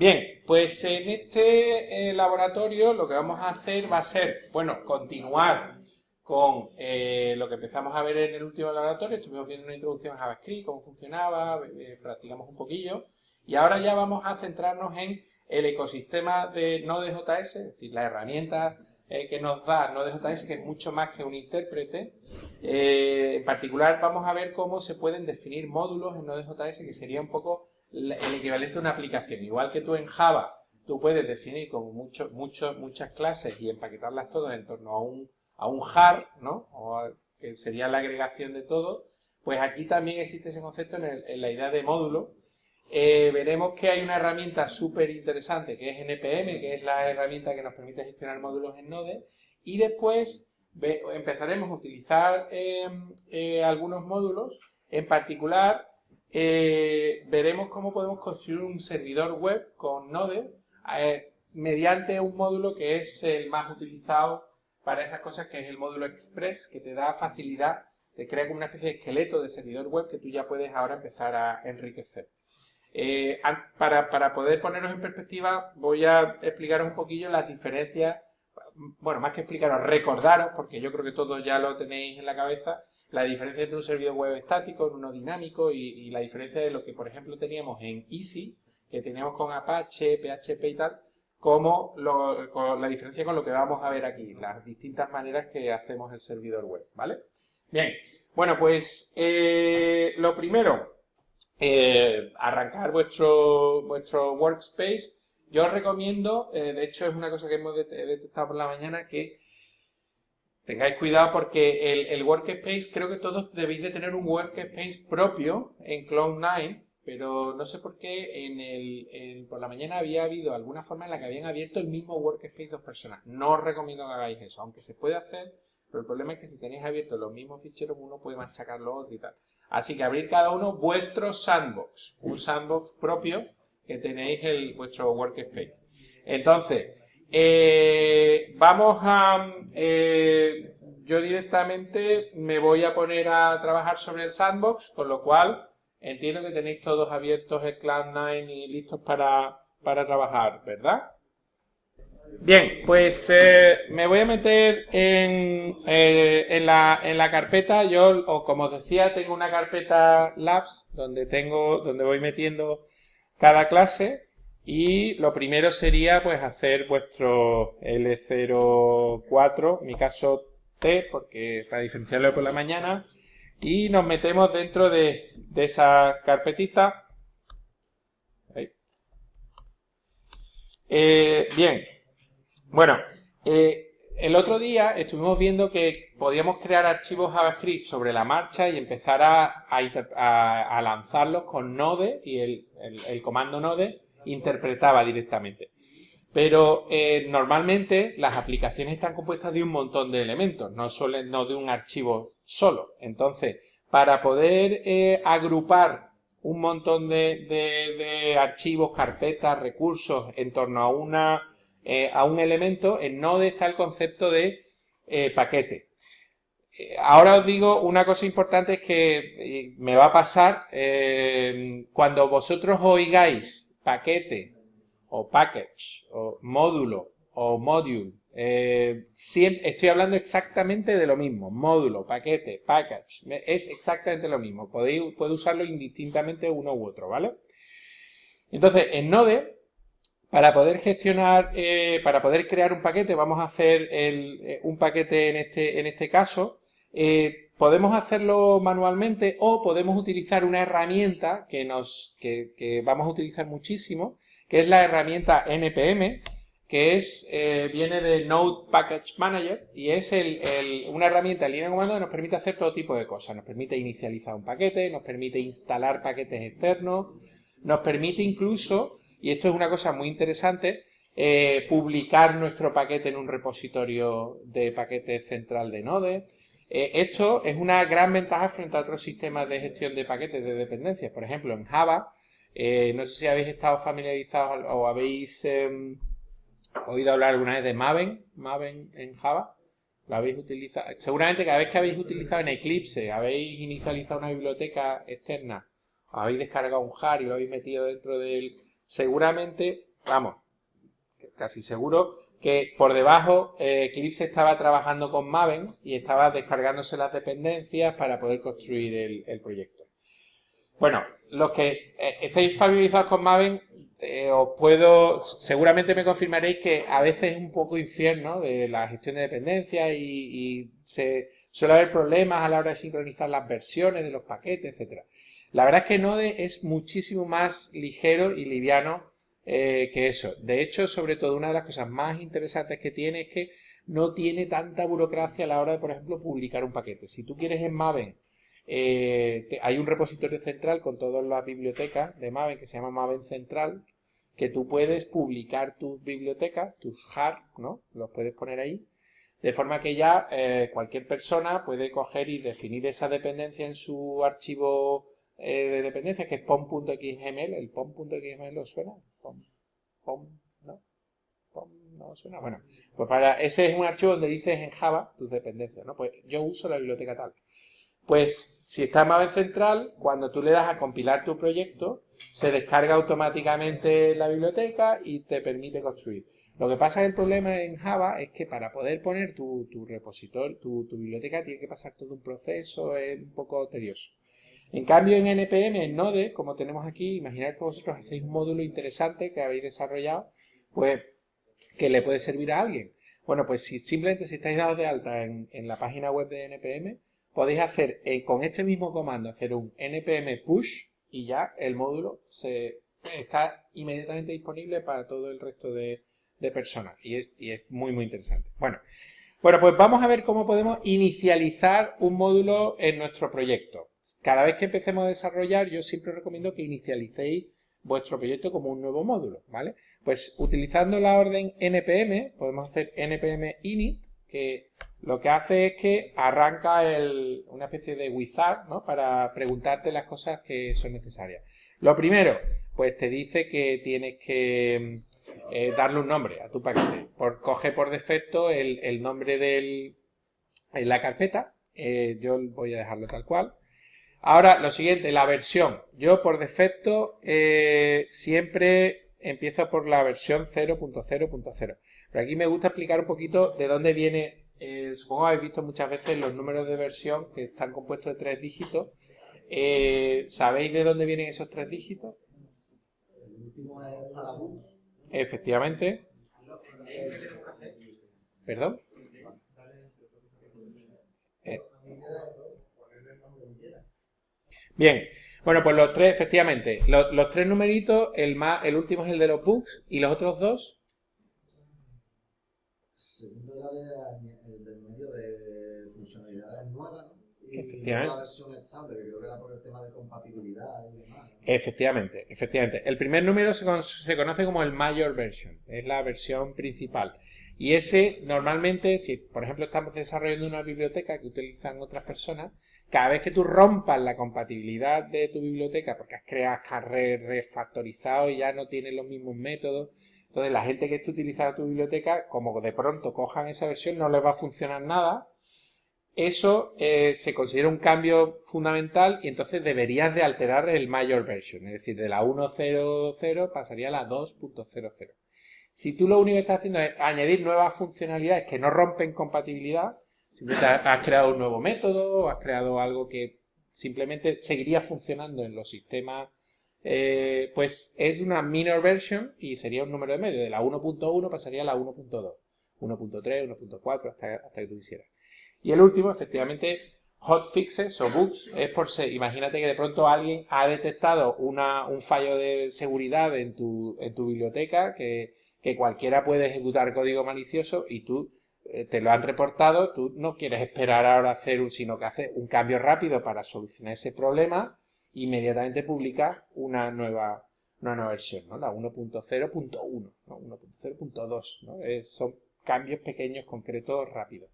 Bien, pues en este laboratorio lo que vamos a hacer va a ser, bueno, continuar con lo que empezamos a ver en el último laboratorio. Estuvimos viendo una introducción a JavaScript, cómo funcionaba, practicamos un poquillo. Y ahora ya vamos a centrarnos en el ecosistema de Node.js, es decir, la herramienta que nos da Node.js, que es mucho más que un intérprete. En particular vamos a ver cómo se pueden definir módulos en Node.js, que sería un poco el equivalente a una aplicación. Igual que tú en Java, tú puedes definir como muchas clases y empaquetarlas todas en torno a un jar, ¿no? Que sería la agregación de todo. Pues aquí también existe ese concepto en la idea de módulo. Veremos que hay una herramienta súper interesante que es NPM, que es la herramienta que nos permite gestionar módulos en Node. Y después empezaremos a utilizar algunos módulos. En particular, veremos cómo podemos construir un servidor web con Node mediante un módulo que es el más utilizado para esas cosas, que es el módulo Express, que te da facilidad, te crea como una especie de esqueleto de servidor web que tú ya puedes ahora empezar a enriquecer. Para poder poneros en perspectiva, voy a explicaros un poquillo las diferencias. Bueno, más que explicaros, recordaros, porque yo creo que todos ya lo tenéis en la cabeza, la diferencia entre un servidor web estático y uno dinámico, y la diferencia de lo que, por ejemplo, teníamos en Easy, que teníamos con Apache, PHP y tal, como la diferencia con lo que vamos a ver aquí, las distintas maneras que hacemos el servidor web, ¿vale? Bien, bueno, pues lo primero, arrancar vuestro workspace. Yo os recomiendo, de hecho es una cosa que hemos detectado por la mañana, que tengáis cuidado porque el workspace, creo que todos debéis de tener un workspace propio en Cloud9, pero no sé por qué por la mañana había habido alguna forma en la que habían abierto el mismo workspace dos personas. No os recomiendo que hagáis eso, aunque se puede hacer, pero el problema es que si tenéis abiertos los mismos ficheros, uno puede machacar los otros y tal. Así que abrir cada uno vuestro sandbox, un sandbox propio que tenéis vuestro workspace. Entonces, yo directamente me voy a poner a trabajar sobre el sandbox, con lo cual entiendo que tenéis todos abiertos el Cloud9 y listos para trabajar, ¿verdad? Bien, pues me voy a meter en la carpeta. O como os decía, tengo una carpeta Labs donde voy metiendo cada clase. Y lo primero sería pues hacer vuestro L04, en mi caso T, porque para diferenciarlo por la mañana. Y nos metemos dentro de esa carpetita. Bien. Bueno, el otro día estuvimos viendo que podíamos crear archivos JavaScript sobre la marcha y empezar a lanzarlos con Node, y el comando Node interpretaba directamente. Pero normalmente las aplicaciones están compuestas de un montón de elementos, no de un archivo solo. Entonces, para poder agrupar un montón de archivos, carpetas, recursos en torno a un elemento, en Node está el concepto de paquete. Ahora os digo una cosa importante, es que me va a pasar cuando vosotros oigáis paquete o package o módulo o module. Estoy hablando exactamente de lo mismo. Módulo, paquete, package. Es exactamente lo mismo. Puedo usarlo indistintamente uno u otro, ¿vale? Entonces, en Node, para poder gestionar, para poder crear un paquete, vamos a hacer un paquete en este caso. Podemos hacerlo manualmente o podemos utilizar una herramienta que vamos a utilizar muchísimo, que es la herramienta NPM, que viene de Node Package Manager, y es una herramienta en línea de comando que nos permite hacer todo tipo de cosas. Nos permite inicializar un paquete, nos permite instalar paquetes externos, nos permite incluso, y esto es una cosa muy interesante, publicar nuestro paquete en un repositorio de paquetes central de Node. Esto es una gran ventaja frente a otros sistemas de gestión de paquetes de dependencias. Por ejemplo, en Java, no sé si habéis estado familiarizados o habéis oído hablar alguna vez de Maven en Java. ¿Lo habéis utilizado? Seguramente cada vez que habéis utilizado en Eclipse, habéis inicializado una biblioteca externa, habéis descargado un jar y lo habéis metido dentro de él. Seguramente vamos, casi seguro que por debajo Eclipse estaba trabajando con Maven y estaba descargándose las dependencias para poder construir el proyecto. Bueno, los que estáis familiarizados con Maven, seguramente me confirmaréis que a veces es un poco infierno de la gestión de dependencias y suele haber problemas a la hora de sincronizar las versiones de los paquetes, etcétera. La verdad es que Node es muchísimo más ligero y liviano que eso. De hecho, sobre todo, una de las cosas más interesantes que tiene es que no tiene tanta burocracia a la hora de, por ejemplo, publicar un paquete. Si tú quieres en Maven, hay un repositorio central con todas las bibliotecas de Maven que se llama Maven Central, que tú puedes publicar tus bibliotecas, tus jar, ¿no? Los puedes poner ahí, de forma que ya cualquier persona puede coger y definir esa dependencia en su archivo de dependencias, que es pom.xml. ¿El pom.xml os suena? ¿No? POM no suena. Bueno, pues ese es un archivo donde dices en Java tus dependencias, ¿no? Pues yo uso la biblioteca tal. Pues si está en Maven Central, cuando tú le das a compilar tu proyecto, se descarga automáticamente la biblioteca y te permite construir. Lo que pasa es que el problema en Java es que para poder poner tu repositorio, tu biblioteca, tiene que pasar todo un proceso, es un poco tedioso. En cambio, en NPM, en Node, como tenemos aquí, imaginad que vosotros hacéis un módulo interesante que habéis desarrollado, pues que le puede servir a alguien. Bueno, pues simplemente si estáis dados de alta en la página web de NPM, podéis hacer con este mismo comando, hacer un npm push y ya el módulo está inmediatamente disponible para todo el resto de personas. Y es muy, muy interesante. Bueno, pues vamos a ver cómo podemos inicializar un módulo en nuestro proyecto. Cada vez que empecemos a desarrollar, yo siempre os recomiendo que inicialicéis vuestro proyecto como un nuevo módulo, ¿vale? Pues utilizando la orden npm, podemos hacer npm init, que lo que hace es que arranca una especie de wizard, ¿no? Para preguntarte las cosas que son necesarias. Lo primero, pues te dice que tienes que darle un nombre a tu paquete. Coge por defecto el nombre en la carpeta. Yo voy a dejarlo tal cual. Ahora, lo siguiente, la versión. Yo por defecto siempre empiezo por la versión 0.0.0. Pero aquí me gusta explicar un poquito de dónde viene. Supongo que habéis visto muchas veces los números de versión que están compuestos de 3 dígitos. ¿Sabéis de dónde vienen esos 3 dígitos? El último es para bugs. Efectivamente. ¿Perdón? Bien, bueno, pues los tres, efectivamente, los 3 numeritos, el último es el de los bugs y los otros 2. El segundo era el del medio de funcionalidades nuevas, ¿no? Y la versión estable, que creo que era por el tema de compatibilidad y demás, ¿no? Efectivamente. El primer número se conoce como el Major Version, es la versión principal. Y ese, normalmente, si por ejemplo estamos desarrollando una biblioteca que utilizan otras personas, cada vez que tú rompas la compatibilidad de tu biblioteca, porque has refactorizado y ya no tienes los mismos métodos, entonces la gente que esté utilizando tu biblioteca, como de pronto cojan esa versión, no les va a funcionar nada. Eso se considera un cambio fundamental y entonces deberías de alterar el Major Version, es decir, de la 1.0.0 pasaría a la 2.0.0. Si tú lo único que estás haciendo es añadir nuevas funcionalidades que no rompen compatibilidad, simplemente has creado un nuevo método, has creado algo que simplemente seguiría funcionando en los sistemas, pues es una minor version y sería un número de medio. De la 1.1 pasaría a la 1.2, 1.3, 1.4 hasta que tú quisieras. Y el último, efectivamente, hotfixes o bugs, es imagínate que de pronto alguien ha detectado un fallo de seguridad en tu biblioteca que cualquiera puede ejecutar código malicioso y tú te lo han reportado, tú no quieres esperar ahora sino que haces un cambio rápido para solucionar ese problema, inmediatamente publicas una nueva versión, ¿no? La 1.0.1, ¿no? 1.0.2, ¿no? Son cambios pequeños, concretos, rápidos.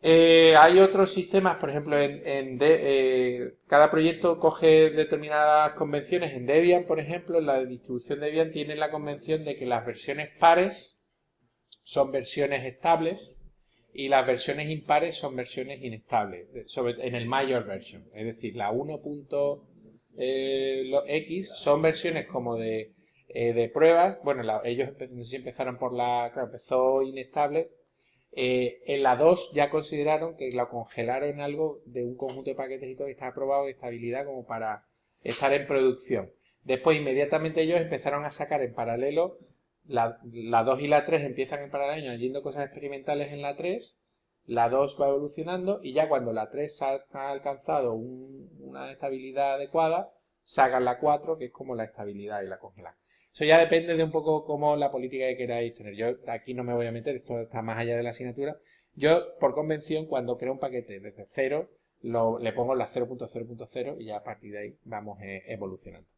Hay otros sistemas, por ejemplo, cada proyecto coge determinadas convenciones. En Debian, por ejemplo, en la distribución Debian tiene la convención de que las versiones pares son versiones estables y las versiones impares son versiones inestables, en el Major Version. Es decir, la 1.x son versiones como de de pruebas. Bueno, ellos no sé si empezaron por claro, empezó inestable. En la 2 ya consideraron que lo congelaron en algo de un conjunto de paquetes y todo que está probado de estabilidad como para estar en producción. Después inmediatamente ellos empezaron a sacar en paralelo, la 2 y la 3 empiezan en paralelo añadiendo cosas experimentales en la 3, la 2 va evolucionando y ya cuando la 3 ha alcanzado una estabilidad adecuada, sacan la 4 que es como la estabilidad y la congelan. Eso ya depende de un poco cómo la política que queráis tener. Yo aquí no me voy a meter, esto está más allá de la asignatura. Yo, por convención, cuando creo un paquete desde cero, le pongo la 0.0.0 y ya a partir de ahí vamos evolucionando.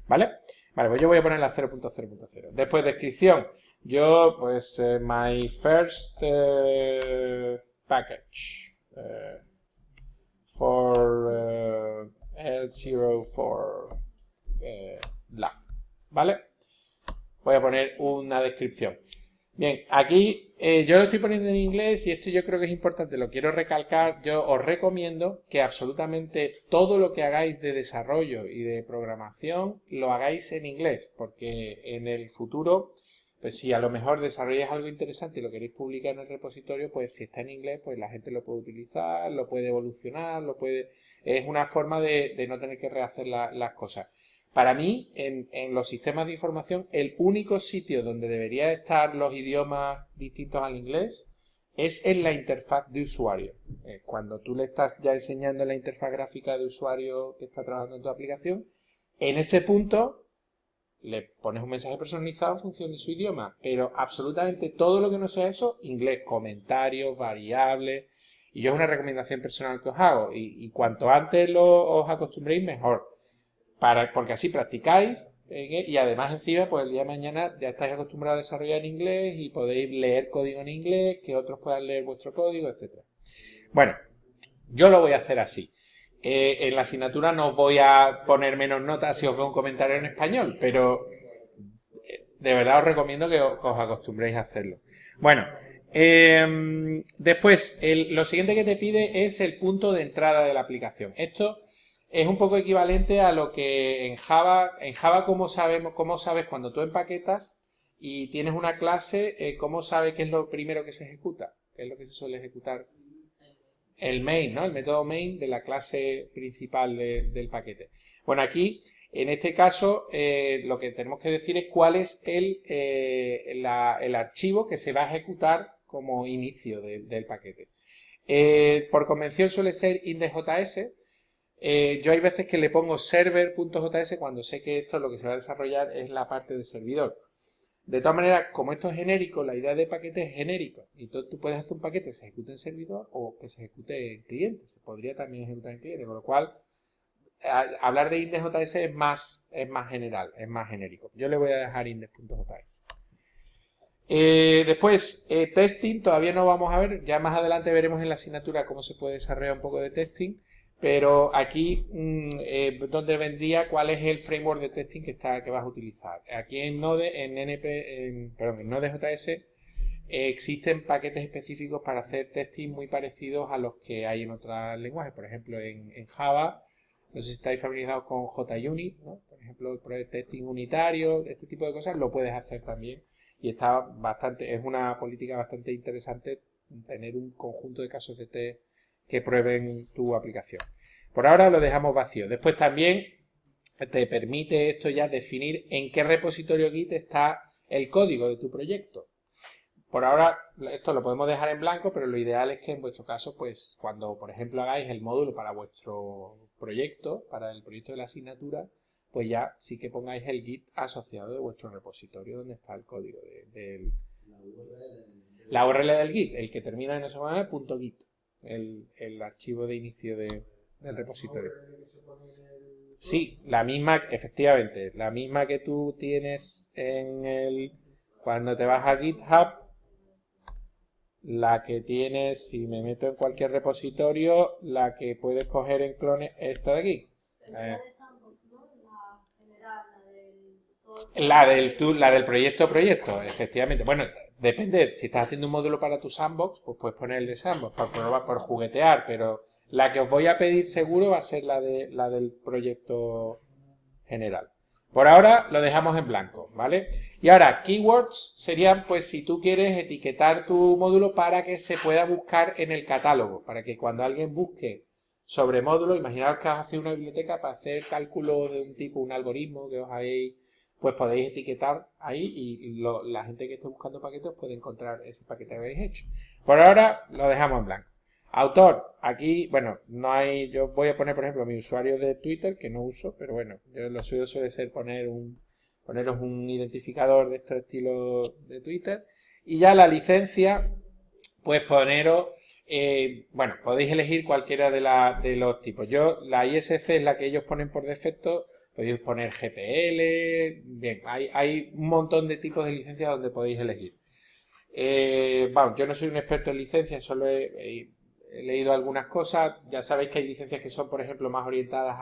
¿Vale? Vale, pues yo voy a poner la 0.0.0. Después, descripción. Yo, pues, my first package for L04 bla. ¿Vale? Voy a poner una descripción. Bien, aquí yo lo estoy poniendo en inglés y esto yo creo que es importante, lo quiero recalcar. Yo os recomiendo que absolutamente todo lo que hagáis de desarrollo y de programación lo hagáis en inglés, porque en el futuro, pues si a lo mejor desarrolláis algo interesante y lo queréis publicar en el repositorio, pues si está en inglés, pues la gente lo puede utilizar, lo puede evolucionar, es una forma de no tener que rehacer las cosas. Para mí, en los sistemas de información, el único sitio donde deberían estar los idiomas distintos al inglés es en la interfaz de usuario. Cuando tú le estás ya enseñando la interfaz gráfica de usuario que está trabajando en tu aplicación, en ese punto le pones un mensaje personalizado en función de su idioma, pero absolutamente todo lo que no sea eso, inglés, comentarios, variables, y yo es una recomendación personal que os hago, y cuanto antes os acostumbréis, mejor. Porque así practicáis y además encima pues el día de mañana ya estáis acostumbrados a desarrollar en inglés y podéis leer código en inglés, que otros puedan leer vuestro código, etc. Bueno, yo lo voy a hacer así. En la asignatura no os voy a poner menos notas si os veo un comentario en español, pero de verdad os recomiendo que os acostumbréis a hacerlo. Bueno, después lo siguiente que te pide es el punto de entrada de la aplicación. Esto es un poco equivalente a lo que en Java, ¿cómo sabes cuando tú empaquetas y tienes una clase, cómo sabes qué es lo primero que se ejecuta? ¿Qué es lo que se suele ejecutar? El main, ¿no? El método main de la clase principal del paquete. Bueno, aquí, en este caso, lo que tenemos que decir es cuál es el archivo que se va a ejecutar como inicio del paquete. Por convención suele ser index.js. Yo hay veces que le pongo server.js cuando sé que esto lo que se va a desarrollar es la parte de servidor. De todas maneras, como esto es genérico, la idea de paquete es genérico. Y tú puedes hacer un paquete que se ejecute en servidor o que se ejecute en cliente. Se podría también ejecutar en cliente, con lo cual hablar de index.js es más general, es más genérico. Yo le voy a dejar index.js. Después, testing, todavía no vamos a ver. Ya más adelante veremos en la asignatura cómo se puede desarrollar un poco de testing. Pero aquí donde vendría cuál es el framework de testing que vas a utilizar. Aquí en Node, en Node.js existen paquetes específicos para hacer testing muy parecidos a los que hay en otros lenguajes. Por ejemplo, en Java, no sé si estáis familiarizados con JUnit, ¿no? Por ejemplo, el testing unitario, este tipo de cosas lo puedes hacer también. Y es una política bastante interesante tener un conjunto de casos de test que prueben tu aplicación. Por ahora lo dejamos vacío. Después también te permite esto ya definir en qué repositorio Git está el código de tu proyecto. Por ahora esto lo podemos dejar en blanco, pero lo ideal es que en vuestro caso, pues cuando por ejemplo hagáis el módulo para vuestro proyecto, para el proyecto de la asignatura, pues ya sí que pongáis el Git asociado de vuestro repositorio donde está el código la URL del Git, el que termina en .git. El archivo de inicio del repositorio. Sí, la misma, efectivamente, la misma que tú tienes cuando te vas a GitHub, la que tienes, si me meto en cualquier repositorio, la que puedes coger en clones, esta de aquí. La del proyecto, efectivamente. Bueno, depende, si estás haciendo un módulo para tu sandbox, pues puedes poner el de sandbox para probar, por juguetear, pero la que os voy a pedir seguro va a ser la del proyecto general. Por ahora lo dejamos en blanco, ¿vale? Y ahora, keywords serían, pues, si tú quieres etiquetar tu módulo para que se pueda buscar en el catálogo, para que cuando alguien busque sobre módulo, imaginaos que os hacéis una biblioteca para hacer cálculos de un tipo, un algoritmo que os habéis, pues podéis etiquetar ahí y la gente que esté buscando paquetes puede encontrar ese paquete que habéis hecho. Por ahora lo dejamos en blanco. Autor, aquí, bueno, no hay, yo voy a poner, por ejemplo, mi usuario de Twitter, que no uso, pero bueno, yo lo suyo suele ser poneros un identificador de estos estilos de Twitter. Y ya la licencia, pues poneros, bueno, podéis elegir cualquiera de los tipos. La ISF es la que ellos ponen por defecto, podéis poner GPL, bien, hay un montón de tipos de licencias donde podéis elegir. Bueno, yo no soy un experto en licencias, solo he leído algunas cosas. Ya sabéis que hay licencias que son, por ejemplo, más orientadas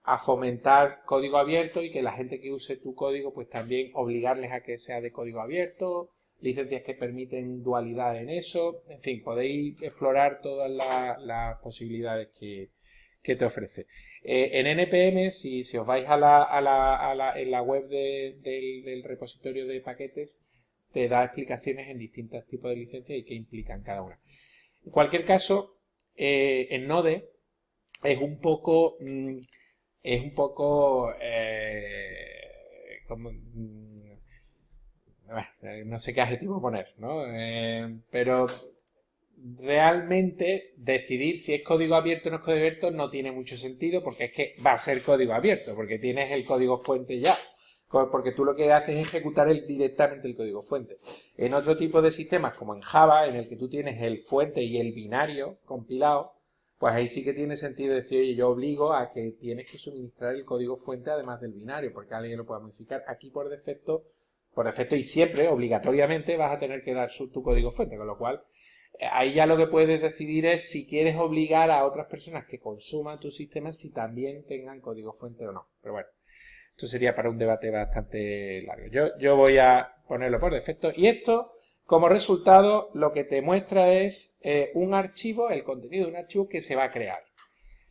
a fomentar código abierto y que la gente que use tu código, pues también obligarles a que sea de código abierto. Licencias que permiten dualidad en eso. En fin, podéis explorar todas las posibilidades que te ofrece. En NPM, si os vais en la web del repositorio de paquetes, te da explicaciones en distintos tipos de licencias y qué implican cada una. En cualquier caso, en Node es un poco, como, bueno, no sé qué adjetivo poner, ¿no? Pero realmente decidir si es código abierto o no es código abierto no tiene mucho sentido porque es que va a ser código abierto, porque tienes el código fuente ya. Porque tú lo que haces es ejecutar directamente el código fuente. En otro tipo de sistemas, como en Java, en el que tú tienes el fuente y el binario compilado, pues ahí sí que tiene sentido decir, oye, yo obligo a que tienes que suministrar el código fuente además del binario, porque alguien lo puede modificar. Aquí por defecto y siempre, obligatoriamente, vas a tener que dar tu código fuente, con lo cual ahí ya lo que puedes decidir es si quieres obligar a otras personas que consuman tu sistema si también tengan código fuente o no. Pero bueno, esto sería para un debate bastante largo. Yo voy a ponerlo por defecto y esto, como resultado, lo que te muestra es un archivo, el contenido de un archivo que se va a crear.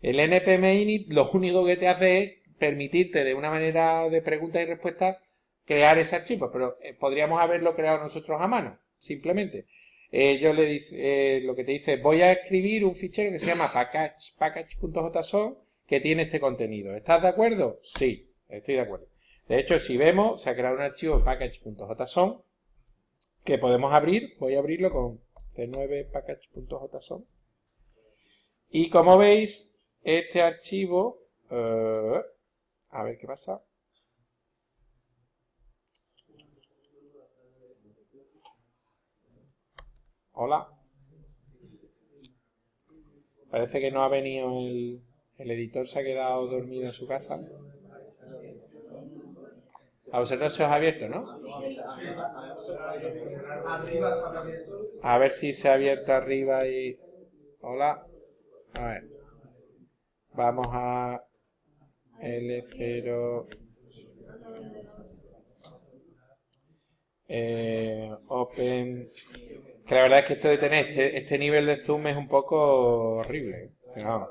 El npm init lo único que te hace es permitirte de una manera de pregunta y respuesta crear ese archivo, pero podríamos haberlo creado nosotros a mano, simplemente. Lo que te dice, voy a escribir un fichero que se llama package.json que tiene este contenido. ¿Estás de acuerdo? Sí. Estoy de acuerdo. De hecho, si vemos, se ha creado un archivo package.json que podemos abrir. Voy a abrirlo con c9 package.json. Y como veis, este archivo... a ver qué pasa. Hola. Parece que no ha venido el editor, se ha quedado dormido en su casa. A vosotros se os ha abierto, ¿no? A ver si se ha abierto arriba y... Hola. A ver. Vamos a L0... Open... Que la verdad es que esto de tener este nivel de zoom es un poco horrible. Vamos.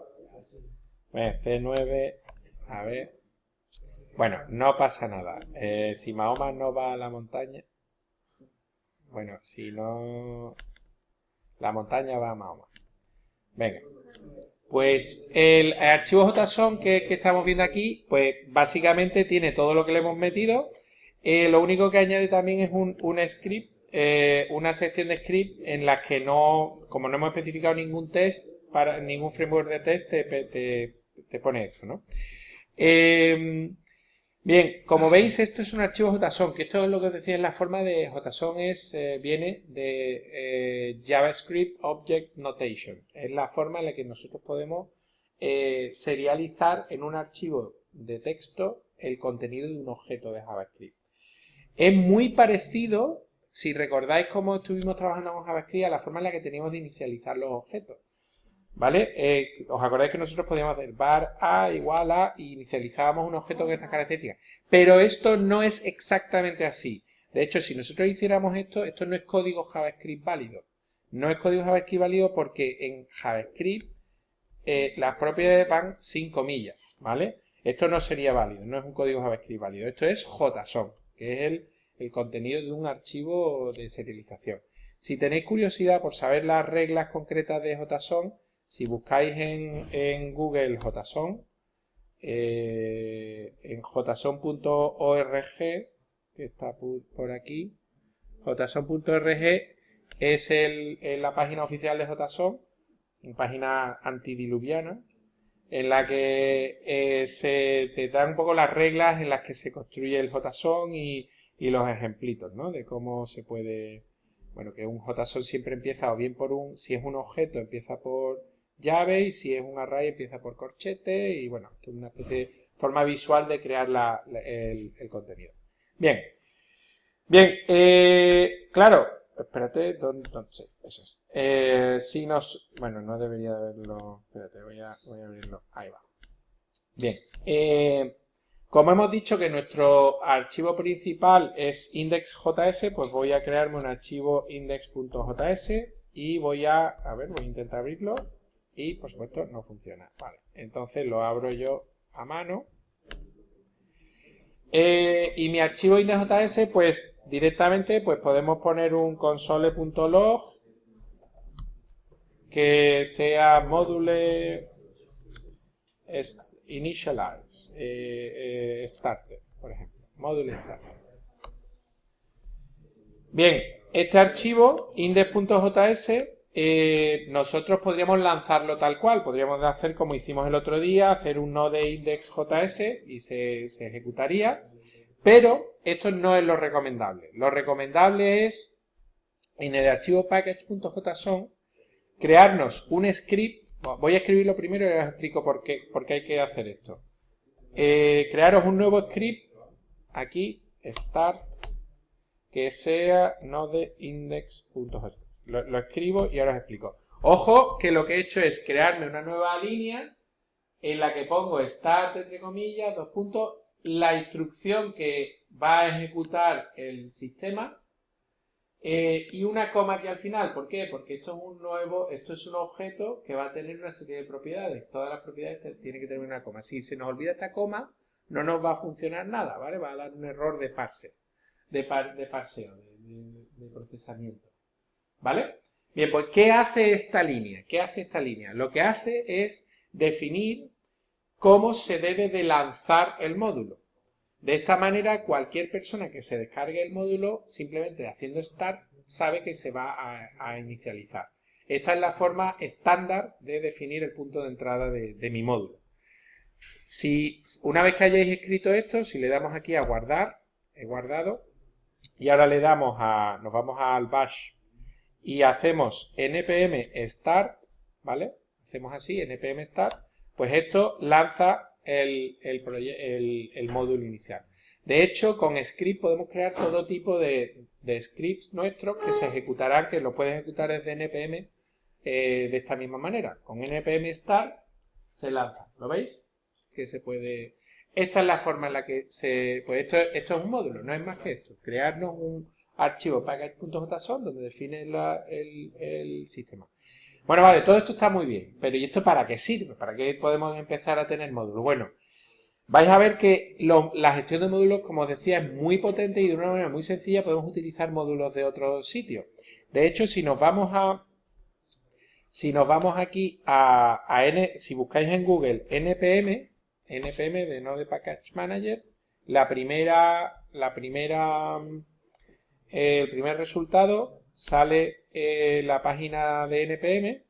C9... A ver... Bueno, no pasa nada. Si Mahoma no va a la montaña... Bueno, si no... La montaña va a Mahoma. Venga. Pues el archivo JSON que estamos viendo aquí, pues básicamente tiene todo lo que le hemos metido. Lo único que añade también es un script, una sección de script en la que no, como no hemos especificado ningún test, para ningún framework de test, te pone esto, ¿no? Bien, como veis, esto es un archivo JSON, que esto es lo que os decía en la forma de JSON, viene de JavaScript Object Notation. Es la forma en la que nosotros podemos serializar en un archivo de texto el contenido de un objeto de JavaScript. Es muy parecido, si recordáis cómo estuvimos trabajando con JavaScript, a la forma en la que teníamos de inicializar los objetos. ¿Vale? ¿Os acordáis que nosotros podíamos hacer var a igual a y inicializábamos un objeto con estas características? Pero esto no es exactamente así. De hecho, si nosotros hiciéramos esto no es código JavaScript válido. No es código JavaScript válido porque en JavaScript las propiedades van sin comillas, ¿vale? Esto no sería válido, no es un código JavaScript válido. Esto es JSON, que es el contenido de un archivo de serialización. Si tenéis curiosidad por saber las reglas concretas de JSON, si buscáis en Google JSON, en json.org, que está por aquí, json.org es la página oficial de JSON, una página antidiluviana, en la que se te dan un poco las reglas en las que se construye el JSON y los ejemplitos, ¿no? De cómo se puede... Bueno, que un JSON siempre empieza o bien por si es un objeto, empieza por llave, y si es un array empieza por corchete, y bueno, es una especie de forma visual de crear el contenido. Bien, claro, espérate, ¿dónde? Eso es. Si nos... Bueno, no debería de haberlo... Espérate, voy a abrirlo. Ahí va. Bien. Como hemos dicho que nuestro archivo principal es index.js, pues voy a crearme un archivo index.js y voy a intentar abrirlo y por supuesto no funciona. Vale, entonces lo abro yo a mano. Y mi archivo index.js, pues directamente pues podemos poner un console.log que sea module initialize starter, por ejemplo, module starter. Bien, este archivo index.js nosotros podríamos lanzarlo tal cual, podríamos hacer como hicimos el otro día, hacer un node index.js y se ejecutaría, pero esto no es lo recomendable. Lo recomendable es en el archivo package.json crearnos un script. Voy a escribirlo primero y os explico por qué hay que hacer esto. Crearos un nuevo script, aquí, start, que sea node index.js. Lo escribo y ahora os explico. Ojo que lo que he hecho es crearme una nueva línea en la que pongo start, entre comillas, dos puntos, la instrucción que va a ejecutar el sistema, y una coma aquí al final. ¿Por qué? Porque esto es un objeto que va a tener una serie de propiedades. Todas las propiedades tienen que tener una coma. Si se nos olvida esta coma, no nos va a funcionar nada, ¿vale? Va a dar un error de parseo, de procesamiento, ¿vale? Bien, pues ¿qué hace esta línea? ¿Qué hace esta línea? Lo que hace es definir cómo se debe de lanzar el módulo. De esta manera, cualquier persona que se descargue el módulo, simplemente haciendo start, sabe que se va a inicializar. Esta es la forma estándar de definir el punto de entrada de mi módulo. Si una vez que hayáis escrito esto, si le damos aquí a guardar, he guardado, y ahora nos vamos al bash y hacemos npm start, ¿vale? Hacemos así, npm start, pues esto lanza el módulo inicial. De hecho, con script podemos crear todo tipo de scripts nuestros que se ejecutarán, que lo puedes ejecutar desde npm de esta misma manera. Con npm start se lanza. ¿Lo veis? Que se puede... Esta es la forma en la que pues esto es un módulo, no es más que esto. Crearnos un archivo package.json donde define el sistema. Bueno, vale, todo esto está muy bien, pero ¿y esto para qué sirve? ¿Para qué podemos empezar a tener módulos? Bueno, vais a ver que la gestión de módulos, como os decía, es muy potente y de una manera muy sencilla podemos utilizar módulos de otros sitios. De hecho, si nos vamos aquí si buscáis en Google npm de Node Package Manager, el primer resultado sale la página de npm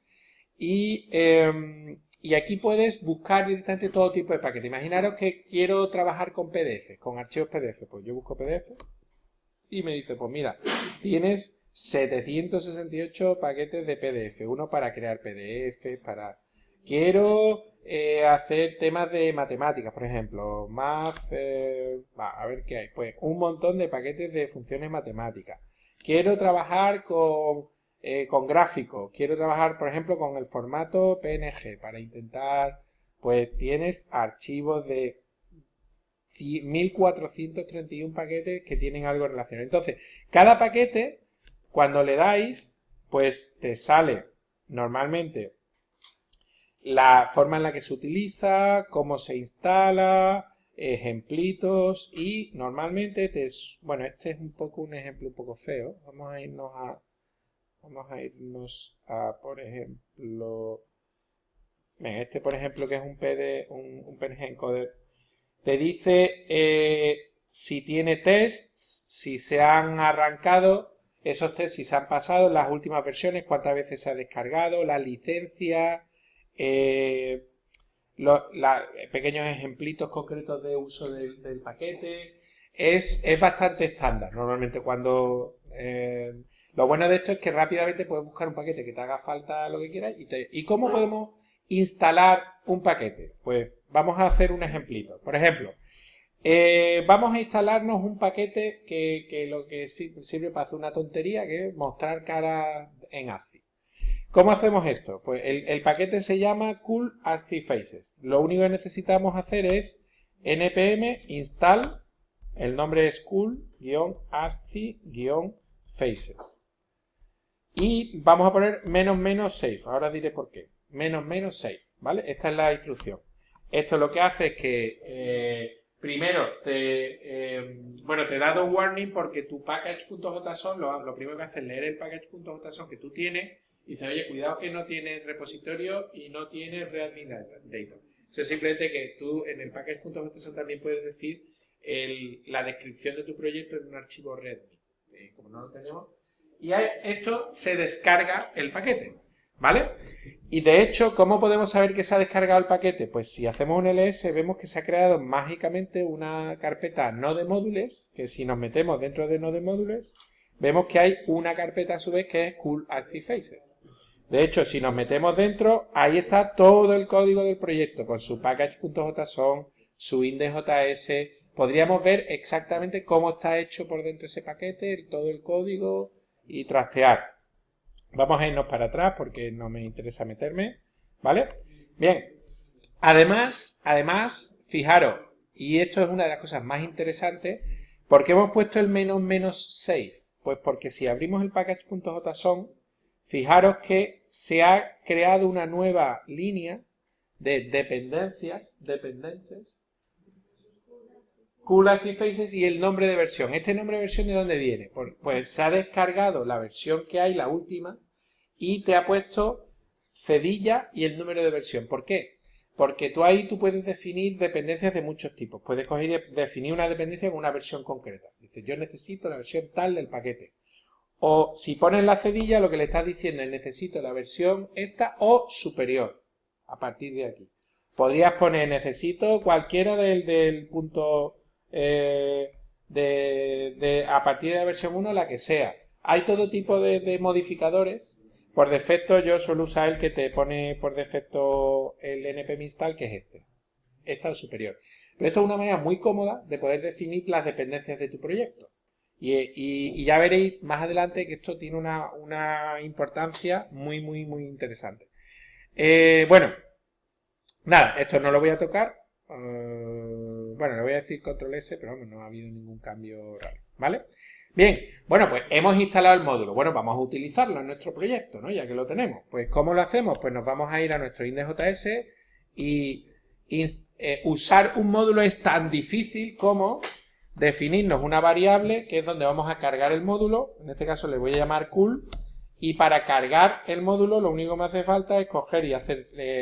y aquí puedes buscar directamente todo tipo de paquetes. Imaginaros que quiero trabajar con PDF, con archivos PDF. Pues yo busco PDF y me dice, pues mira, tienes 768 paquetes de PDF. Uno para crear PDF, Quiero hacer temas de matemáticas, por ejemplo. A ver qué hay. Pues un montón de paquetes de funciones matemáticas. Quiero trabajar con gráficos. Quiero trabajar, por ejemplo, con el formato PNG para intentar, pues tienes archivos de 1431 paquetes que tienen algo relacionado. Entonces, cada paquete, cuando le dais, pues te sale normalmente la forma en la que se utiliza, cómo se instala, ejemplitos y normalmente bueno, este es un poco un ejemplo un poco feo. Vamos a irnos a por ejemplo, este por ejemplo que es un PNG encoder, te dice si tiene tests, si se han arrancado esos tests, si se han pasado en las últimas versiones, cuántas veces se ha descargado, la licencia, pequeños ejemplitos concretos de uso del paquete. Es bastante estándar. Normalmente cuando... lo bueno de esto es que rápidamente puedes buscar un paquete que te haga falta lo que quieras. ¿Y cómo podemos instalar un paquete? Pues vamos a hacer un ejemplito. Por ejemplo, vamos a instalarnos un paquete que lo que sirve para hacer una tontería, que es mostrar caras en ASCII. ¿Cómo hacemos esto? Pues el paquete se llama Cool ASCII Faces. Lo único que necesitamos hacer es npm install, el nombre es cool-ascii-faces. Y vamos a poner --safe. Ahora diré por qué. --safe, ¿vale? Esta es la instrucción. Esto lo que hace es que primero te da dos warning porque tu package.json lo primero que hace es leer el package.json que tú tienes y dice, oye, cuidado que no tiene repositorio y no tiene readmin data. Eso es simplemente que tú en el package.json también puedes decir la descripción de tu proyecto en un archivo readmin. Como no lo tenemos. Y esto se descarga el paquete, ¿vale? Y de hecho, ¿cómo podemos saber que se ha descargado el paquete? Pues si hacemos un ls, vemos que se ha creado mágicamente una carpeta node-modules, que si nos metemos dentro de node-modules, vemos que hay una carpeta a su vez que es cool ASCII faces. De hecho, si nos metemos dentro, ahí está todo el código del proyecto, con su package.json, su index.js. Podríamos ver exactamente cómo está hecho por dentro ese paquete, todo el código y trastear. Vamos a irnos para atrás porque no me interesa meterme, ¿vale? Bien, además, fijaros, y esto es una de las cosas más interesantes, ¿por qué hemos puesto el --safe? Pues porque si abrimos el package.json, fijaros que se ha creado una nueva línea de dependencias, Cool ASCII Faces y el nombre de versión. ¿Este nombre de versión de dónde viene? Pues se ha descargado la versión que hay, la última, y te ha puesto cedilla y el número de versión. ¿Por qué? Porque tú puedes definir dependencias de muchos tipos. Puedes definir una dependencia con una versión concreta. Dices, yo necesito la versión tal del paquete. O si pones la cedilla, lo que le estás diciendo es necesito la versión esta o superior. A partir de aquí. Podrías poner necesito cualquiera del punto a partir de la versión 1, la que sea. Hay todo tipo de modificadores. Por defecto yo suelo usar el que te pone por defecto el npm install, que es este. Esta es superior. Pero esto es una manera muy cómoda de poder definir las dependencias de tu proyecto. Y ya veréis más adelante que esto tiene una importancia muy, muy, muy interesante. Bueno, nada, esto no lo voy a tocar. Bueno, le voy a decir control S, pero no ha habido ningún cambio raro, ¿vale? Bien, bueno, pues hemos instalado el módulo. Bueno, vamos a utilizarlo en nuestro proyecto, ¿no? Ya que lo tenemos. Pues, ¿cómo lo hacemos? Pues nos vamos a ir a nuestro index.js y usar un módulo es tan difícil como definirnos una variable que es donde vamos a cargar el módulo. En este caso le voy a llamar cool. Y para cargar el módulo lo único que me hace falta es coger y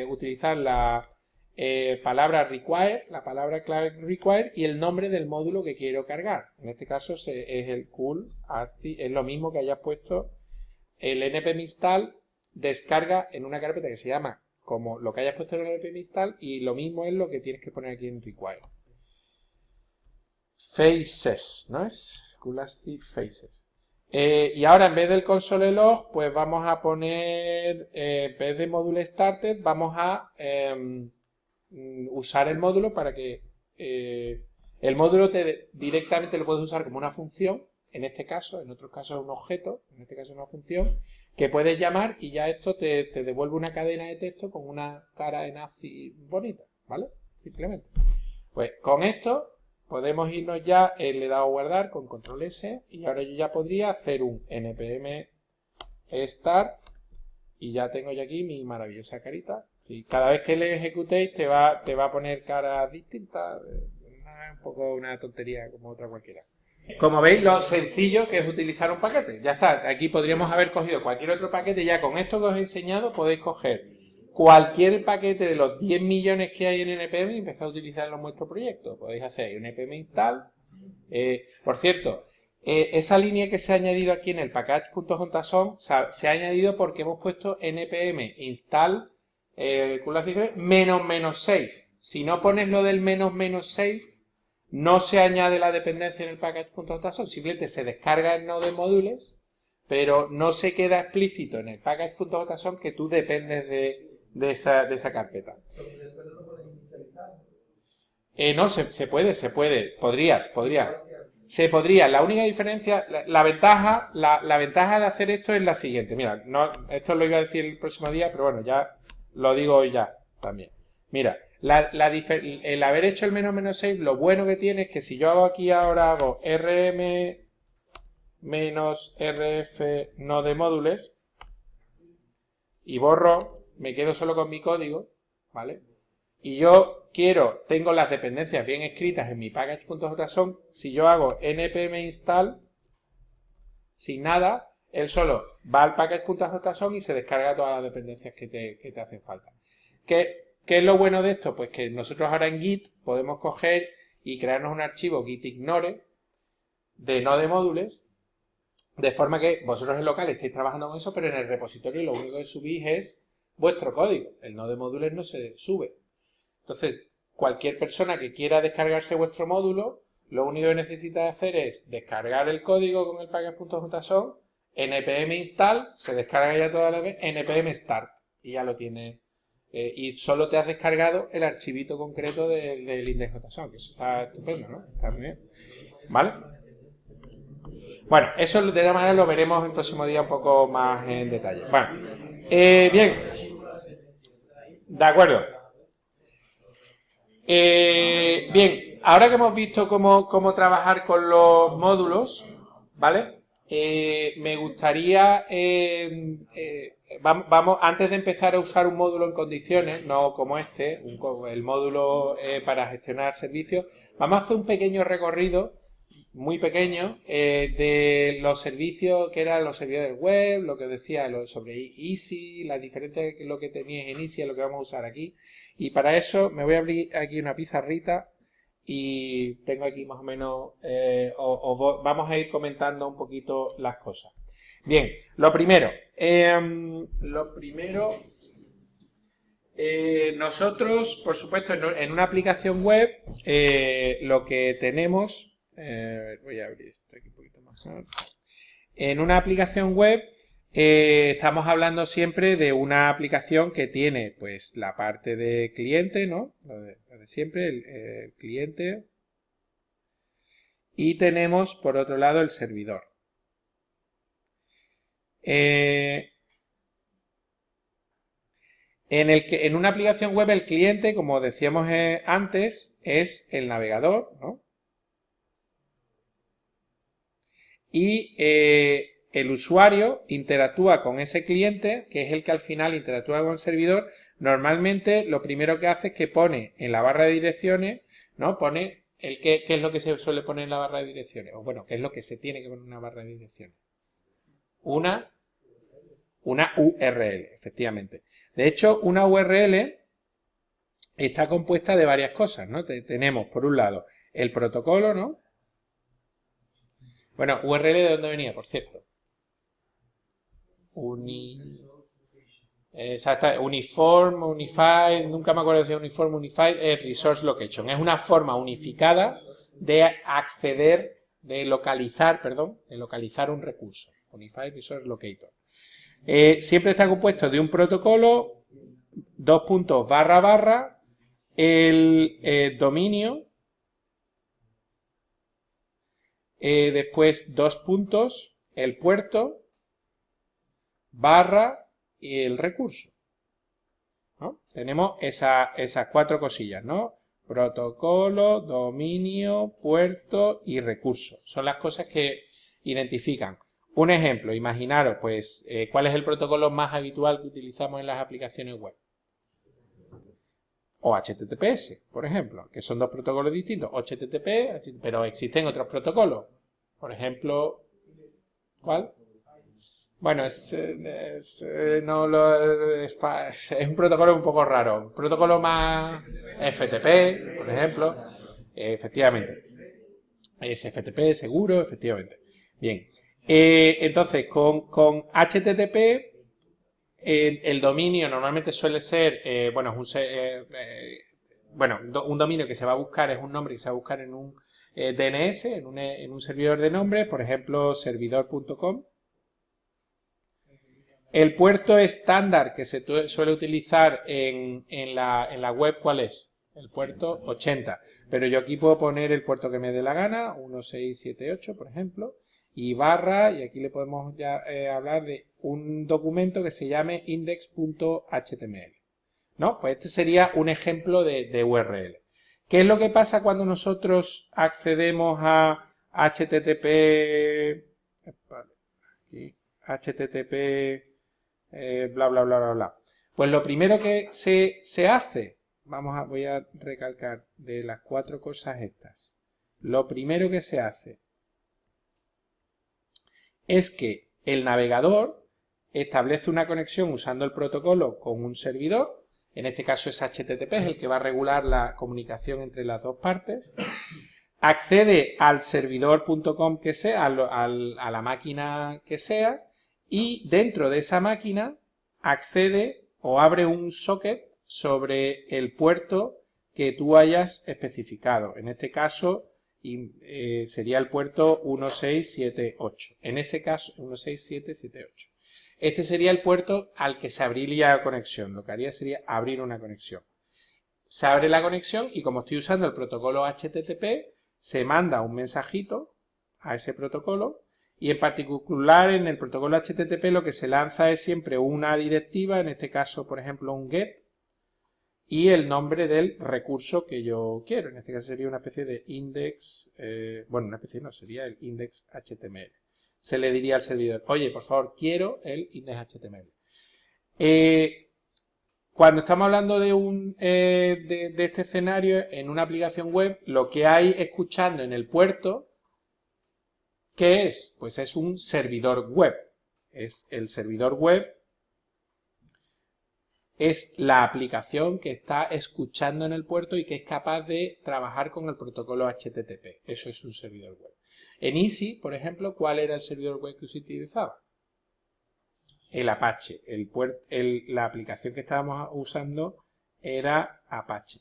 utilizar la palabra require, la palabra clave require y el nombre del módulo que quiero cargar. En este caso es el cool ASCII, es lo mismo que hayas puesto el npm install, descarga en una carpeta que se llama como lo que hayas puesto en el npm install y lo mismo es lo que tienes que poner aquí en require. Faces, ¿no es? Cool ASCII faces. Y ahora en vez del console log, pues vamos a poner, en vez de módulo started, vamos a usar el módulo para que el módulo directamente lo puedes usar como una función, en este caso, en otros casos un objeto, en este caso una función, que puedes llamar y ya esto te devuelve una cadena de texto con una cara en ASCII bonita, ¿vale? Simplemente. Pues con esto podemos irnos ya, le he dado a guardar con control S y ahora yo ya podría hacer un npm start y ya tengo ya aquí mi maravillosa carita Si cada vez que le ejecutéis te va a poner caras distintas. Es un poco una tontería como otra cualquiera. Como veis, lo sencillo que es utilizar un paquete. Ya está. Aquí podríamos haber cogido cualquier otro paquete. Ya con esto que os he enseñado podéis coger cualquier paquete de los 10 millones que hay en NPM y empezar a utilizarlo en vuestro proyecto. Podéis hacer un npm install. Por cierto, esa línea que se ha añadido aquí en el package.json se ha añadido porque hemos puesto npm install --save. Si no pones lo del --save, no se añade la dependencia en el package.json, simplemente se descarga el node modules, pero no se queda explícito en el package.json que tú dependes de esa carpeta. No, se puede. Podrías. Se podría. La única diferencia, la ventaja de hacer esto es la siguiente. Mira, esto lo iba a decir el próximo día, pero bueno, ya lo digo hoy ya también. Mira, el haber hecho el --save, lo bueno que tiene es que si yo hago aquí ahora hago rm -rf node modules y borro, me quedo solo con mi código, ¿vale? Y yo tengo las dependencias bien escritas en mi package.json, si yo hago npm install sin nada, él solo va al package.json y se descarga todas las dependencias que te hacen falta. ¿Qué es lo bueno de esto? Pues que nosotros ahora en Git podemos coger y crearnos un archivo gitignore de node modules, de forma que vosotros en local estéis trabajando con eso, pero en el repositorio lo único que subís es vuestro código. El node modules no se sube. Entonces, cualquier persona que quiera descargarse vuestro módulo, lo único que necesita hacer es descargar el código con el package.json, npm install, se descarga ya toda la vez, npm start, y ya lo tiene. Y solo te has descargado el archivito concreto del index.json, que eso está estupendo, ¿no? Está muy bien. ¿Vale? Bueno, eso de todas maneras lo veremos el próximo día un poco más en detalle. Bueno, bien. De acuerdo. Bien, ahora que hemos visto cómo trabajar con los módulos, ¿vale? Me gustaría, vamos, antes de empezar a usar un módulo en condiciones, no como este, el módulo para gestionar servicios, vamos a hacer un pequeño recorrido, muy pequeño, de los servicios que eran los servidores web, lo que os decía sobre Easy, la diferencia de lo que teníais en Easy a lo que vamos a usar aquí. Y para eso me voy a abrir aquí una pizarrita y tengo aquí más o menos, vamos a ir comentando un poquito las cosas. Bien, lo primero, nosotros, por supuesto, en una aplicación web, lo que tenemos, voy a abrir esto aquí un poquito más. En una aplicación web, estamos hablando siempre de una aplicación que tiene pues la parte de cliente, ¿no? Lo de siempre, el cliente. Y tenemos por otro lado el servidor. En una aplicación web el cliente, como decíamos antes, es el navegador, ¿no? Y el usuario interactúa con ese cliente, que es el que al final interactúa con el servidor. Normalmente lo primero que hace es que pone en la barra de direcciones, ¿no? Pone ¿qué es lo que se suele poner en la barra de direcciones? O bueno, ¿qué es lo que se tiene que poner en una barra de direcciones? Una URL, efectivamente. De hecho, una URL está compuesta de varias cosas, ¿no? Tenemos, por un lado, el protocolo, ¿no? Bueno, URL ¿de dónde venía, por cierto? Uniform, Unified, nunca me acuerdo si es Uniform, Unified, Resource Location. Es una forma unificada de acceder, de localizar un recurso. Unified Resource Locator. Siempre está compuesto de un protocolo, dos puntos // el dominio, después dos puntos, el puerto, barra y el recurso, ¿no? Tenemos esas cuatro cosillas, ¿no? Protocolo, dominio, puerto y recurso. Son las cosas que identifican. Un ejemplo, imaginaros, pues, ¿cuál es el protocolo más habitual que utilizamos en las aplicaciones web? o HTTPS, por ejemplo, que son dos protocolos distintos, HTTP, pero existen otros protocolos. Por ejemplo, ¿cuál? Bueno, es un protocolo un poco raro. Un protocolo más FTP, por ejemplo. Efectivamente. Es FTP, seguro, efectivamente. Bien. Entonces, con HTTP, el dominio normalmente suele ser, un dominio que se va a buscar es un nombre que se va a buscar en un DNS, en un servidor de nombre, por ejemplo, servidor.com. El puerto estándar que se suele utilizar en la web, ¿cuál es? El puerto 80. Pero yo aquí puedo poner el puerto que me dé la gana, 1678, por ejemplo, y barra, y aquí le podemos ya hablar de un documento que se llame index.html. ¿No? Pues este sería un ejemplo de URL. ¿Qué es lo que pasa cuando nosotros accedemos a HTTP? Aquí, HTTP bla, bla, bla, bla, bla. Pues lo primero que se hace, voy a recalcar de las 4 cosas estas. Lo primero que se hace es que el navegador establece una conexión usando el protocolo con un servidor. En este caso es HTTP, es el que va a regular la comunicación entre las dos partes. Accede al servidor.com que sea, a la máquina que sea, y dentro de esa máquina accede o abre un socket sobre el puerto que tú hayas especificado. En este caso sería el puerto 1678. En ese caso, 16778. Este sería el puerto al que se abriría la conexión. Lo que haría sería abrir una conexión. Se abre la conexión y como estoy usando el protocolo HTTP, se manda un mensajito a ese protocolo y en particular en el protocolo HTTP lo que se lanza es siempre una directiva, en este caso por ejemplo un get y el nombre del recurso que yo quiero. En este caso sería una especie de index, una especie no, sería el index HTML. Se le diría al servidor, oye, por favor, quiero el index HTML. Cuando estamos hablando de este escenario en una aplicación web, lo que hay escuchando en el puerto, ¿qué es? Pues es un servidor web. Es el servidor web, es la aplicación que está escuchando en el puerto y que es capaz de trabajar con el protocolo HTTP. Eso es un servidor web. En Easy, por ejemplo, ¿cuál era el servidor web que se utilizaba? El Apache. La aplicación que estábamos usando era Apache.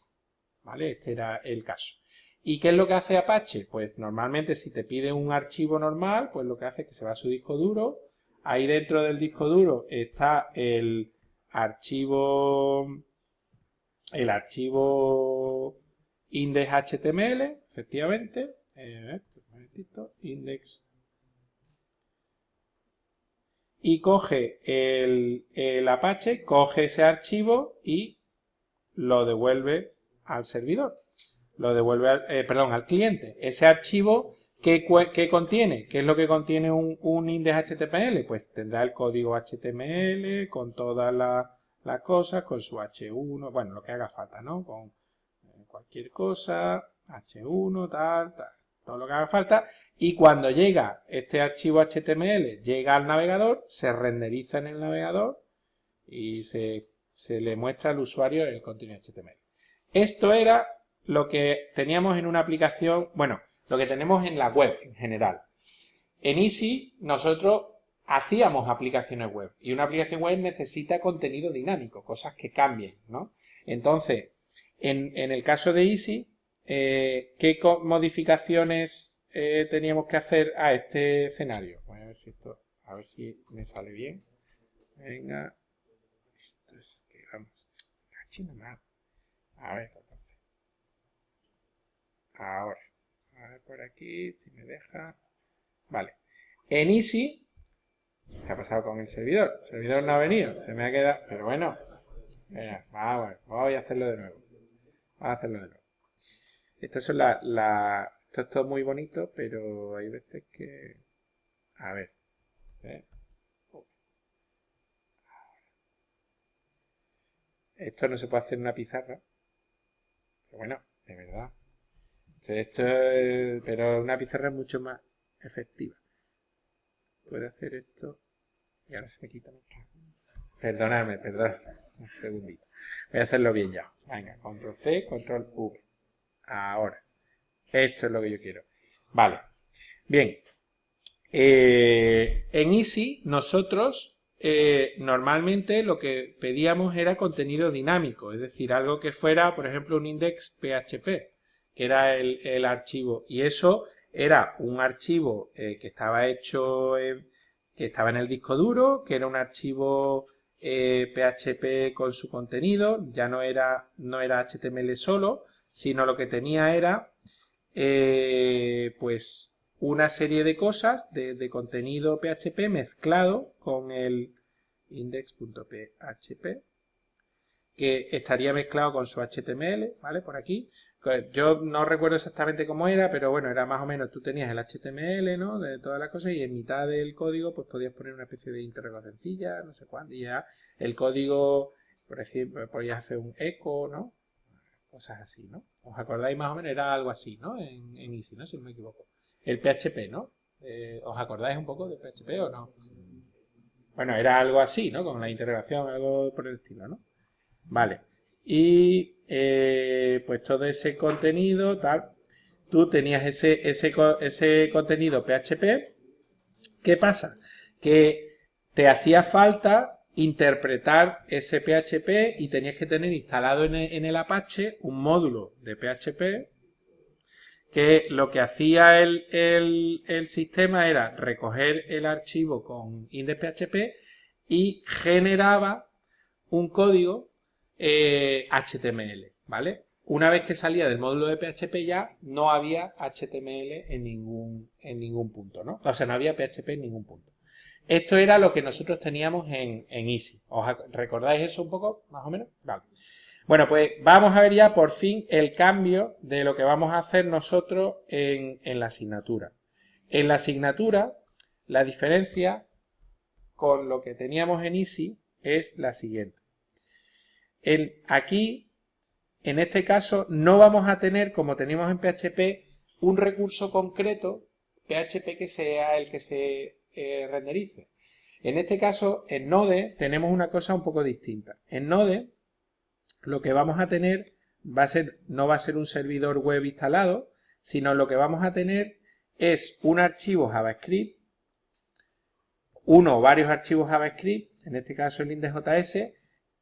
¿Vale? Este era el caso. ¿Y qué es lo que hace Apache? Pues normalmente si te pide un archivo normal, pues lo que hace es que se va a su disco duro. Ahí dentro del disco duro está el archivo index.html, efectivamente. Un momentito, index. Y coge el Apache, coge ese archivo y lo devuelve al servidor. Lo devuelve al cliente. Ese archivo, ¿qué contiene? ¿Qué es lo que contiene un index HTML? Pues tendrá el código HTML con todas las cosas, con su H1, bueno, lo que haga falta, ¿no? Con cualquier cosa, H1, tal, todo lo que haga falta. Y cuando llega este archivo HTML, llega al navegador, se renderiza en el navegador y se le muestra al usuario el contenido HTML. Esto era lo que teníamos en una aplicación, bueno, lo que tenemos en la web en general. En Easy nosotros hacíamos aplicaciones web y una aplicación web necesita contenido dinámico, cosas que cambien, ¿no? Entonces, en el caso de Easy, ¿qué modificaciones teníamos que hacer a este escenario? Voy a ver si me sale bien. Venga. Esto es que vamos. A ver, entonces. Ahora. A ver por aquí, si me deja. Vale. En Easy. ¿Qué ha pasado con el servidor? El servidor no ha venido. Se me ha quedado. Pero bueno. Voy a hacerlo de nuevo. Estas son esto es todo muy bonito, pero hay veces que. A ver. Esto no se puede hacer en una pizarra. Pero bueno, de verdad. Pero una pizarra es mucho más efectiva. Puedo hacer esto y ahora se me quita. Perdóname. Un segundito. Voy a hacerlo bien ya. Venga, control C, control V. Ahora. Esto es lo que yo quiero. Vale. Bien. En Easy nosotros normalmente lo que pedíamos era contenido dinámico, es decir, algo que fuera, por ejemplo, un index PHP, que era el archivo, y eso era un archivo que estaba hecho, que estaba en el disco duro, que era un archivo PHP con su contenido, ya no era HTML solo, sino lo que tenía era pues una serie de cosas de contenido PHP mezclado con el index.php, que estaría mezclado con su HTML, ¿vale? Por aquí. Yo no recuerdo exactamente cómo era, pero bueno, era más o menos, tú tenías el HTML, ¿no? De todas las cosas, y en mitad del código pues podías poner una especie de interrogacioncilla, no sé cuándo, y ya el código, por ejemplo, podías hacer un eco, ¿no? Cosas así, ¿no? ¿Os acordáis más o menos? Era algo así, ¿no? En Easy, ¿no? Si no me equivoco. El PHP, ¿no? ¿Os acordáis un poco del PHP o no? Bueno, era algo así, ¿no? Con la interrogación, algo por el estilo, ¿no? Vale. Y pues todo ese contenido, tal. Tú tenías ese contenido PHP. ¿Qué pasa? Que te hacía falta interpretar ese PHP y tenías que tener instalado en el Apache un módulo de PHP que lo que hacía el sistema era recoger el archivo con index.php y generaba un código HTML, ¿vale? Una vez que salía del módulo de PHP ya no había HTML en ningún punto, ¿no? O sea, no había PHP en ningún punto. Esto era lo que nosotros teníamos en Easy. ¿Os recordáis eso un poco, más o menos? Vale. Bueno, pues vamos a ver ya por fin el cambio de lo que vamos a hacer nosotros en la asignatura. En la asignatura, la diferencia con lo que teníamos en Easy es la siguiente. Aquí, en este caso, no vamos a tener, como teníamos en PHP, un recurso concreto, PHP, que sea el que se renderice. En este caso, en Node, tenemos una cosa un poco distinta. En Node, lo que vamos a tener no va a ser un servidor web instalado, sino lo que vamos a tener es un archivo JavaScript, uno o varios archivos JavaScript, en este caso el index.js,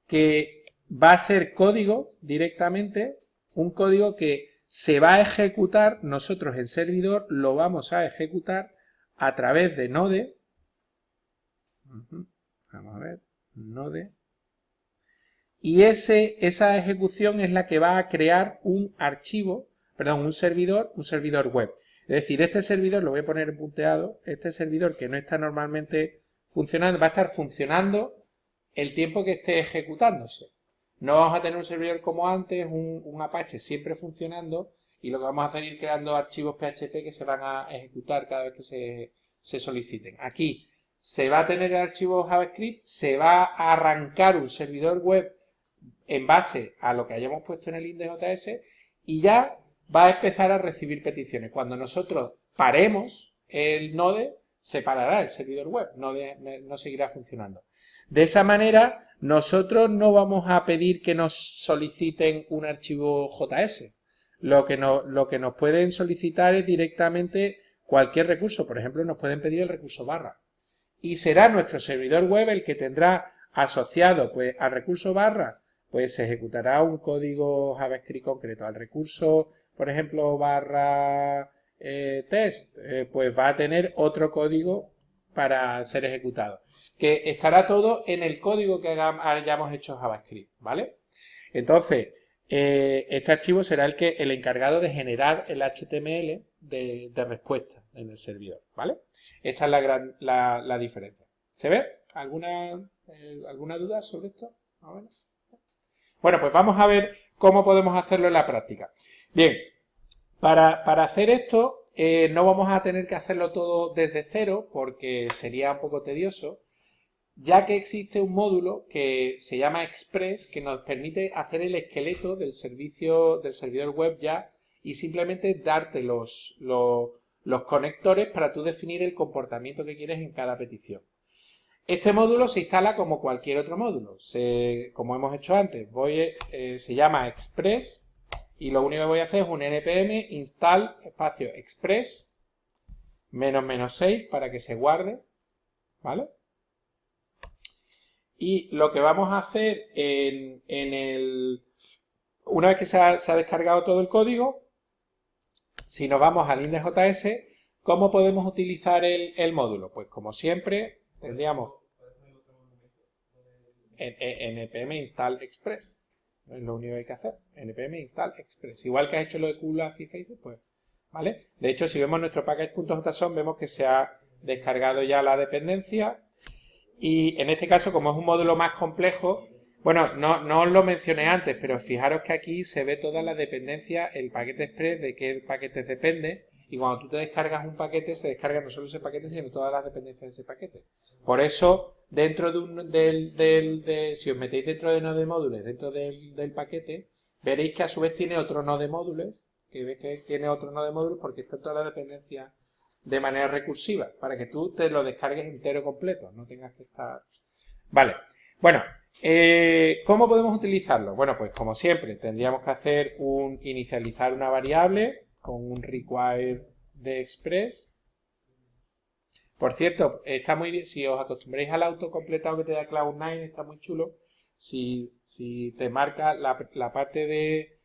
que va a ser código directamente, un código que se va a ejecutar, nosotros en servidor lo vamos a ejecutar a través de Node. Vamos a ver, Node. Y esa ejecución es la que va a crear un servidor web. Es decir, este servidor, lo voy a poner en punteado, este servidor que no está normalmente funcionando, va a estar funcionando el tiempo que esté ejecutándose. No vamos a tener un servidor como antes, un Apache siempre funcionando, y lo que vamos a hacer es ir creando archivos PHP que se van a ejecutar cada vez que se soliciten. Aquí se va a tener el archivo JavaScript, se va a arrancar un servidor web en base a lo que hayamos puesto en el index.js y ya va a empezar a recibir peticiones. Cuando nosotros paremos el Node, se parará el servidor web, no seguirá funcionando. De esa manera, nosotros no vamos a pedir que nos soliciten un archivo JS. Lo que nos pueden solicitar es directamente cualquier recurso. Por ejemplo, nos pueden pedir el recurso barra. Y será nuestro servidor web el que tendrá asociado pues, al recurso barra, pues se ejecutará un código JavaScript concreto. Al recurso, por ejemplo, barra test, pues va a tener otro código para ser ejecutado. Que estará todo en el código que hayamos hecho JavaScript, ¿vale? Entonces, este archivo será el encargado de generar el HTML de respuesta en el servidor, ¿vale? Esta es la diferencia. ¿Se ve? ¿Alguna duda sobre esto? Bueno, pues vamos a ver cómo podemos hacerlo en la práctica. Bien, para hacer esto no vamos a tener que hacerlo todo desde cero porque sería un poco tedioso. ya que existe un módulo que se llama Express, que nos permite hacer el esqueleto del servidor web ya y simplemente darte los conectores para tú definir el comportamiento que quieres en cada petición. Este módulo se instala como cualquier otro módulo, como hemos hecho antes. Se llama Express y lo único que voy a hacer es un npm install espacio express --6 para que se guarde, ¿vale? Y lo que vamos a hacer una vez que se ha descargado todo el código, si nos vamos al index.js, ¿cómo podemos utilizar el módulo? Pues como siempre, tendríamos npm install express. Es lo único que hay que hacer. npm install express. Igual que has hecho lo de QLab y Facebook, pues, ¿vale? De hecho, si vemos nuestro package.json, vemos que se ha descargado ya la dependencia. Y en este caso, como es un módulo más complejo, bueno, no os lo mencioné antes, pero fijaros que aquí se ve toda la dependencia, el paquete express, de qué paquetes depende. Y cuando tú te descargas un paquete, se descarga no solo ese paquete, sino todas las dependencias de ese paquete. Por eso, dentro si os metéis dentro de node módulos, dentro del paquete, veréis que a su vez tiene otro node módulos, que veis que tiene otro node módulos porque está toda la dependencia de manera recursiva, para que tú te lo descargues entero completo, no tengas que estar... Vale, bueno, ¿cómo podemos utilizarlo? Bueno, pues como siempre, tendríamos que hacer inicializar una variable con un require de express. Por cierto, está muy bien, si os acostumbráis al autocompletado que te da Cloud9, está muy chulo. Si te marca la parte de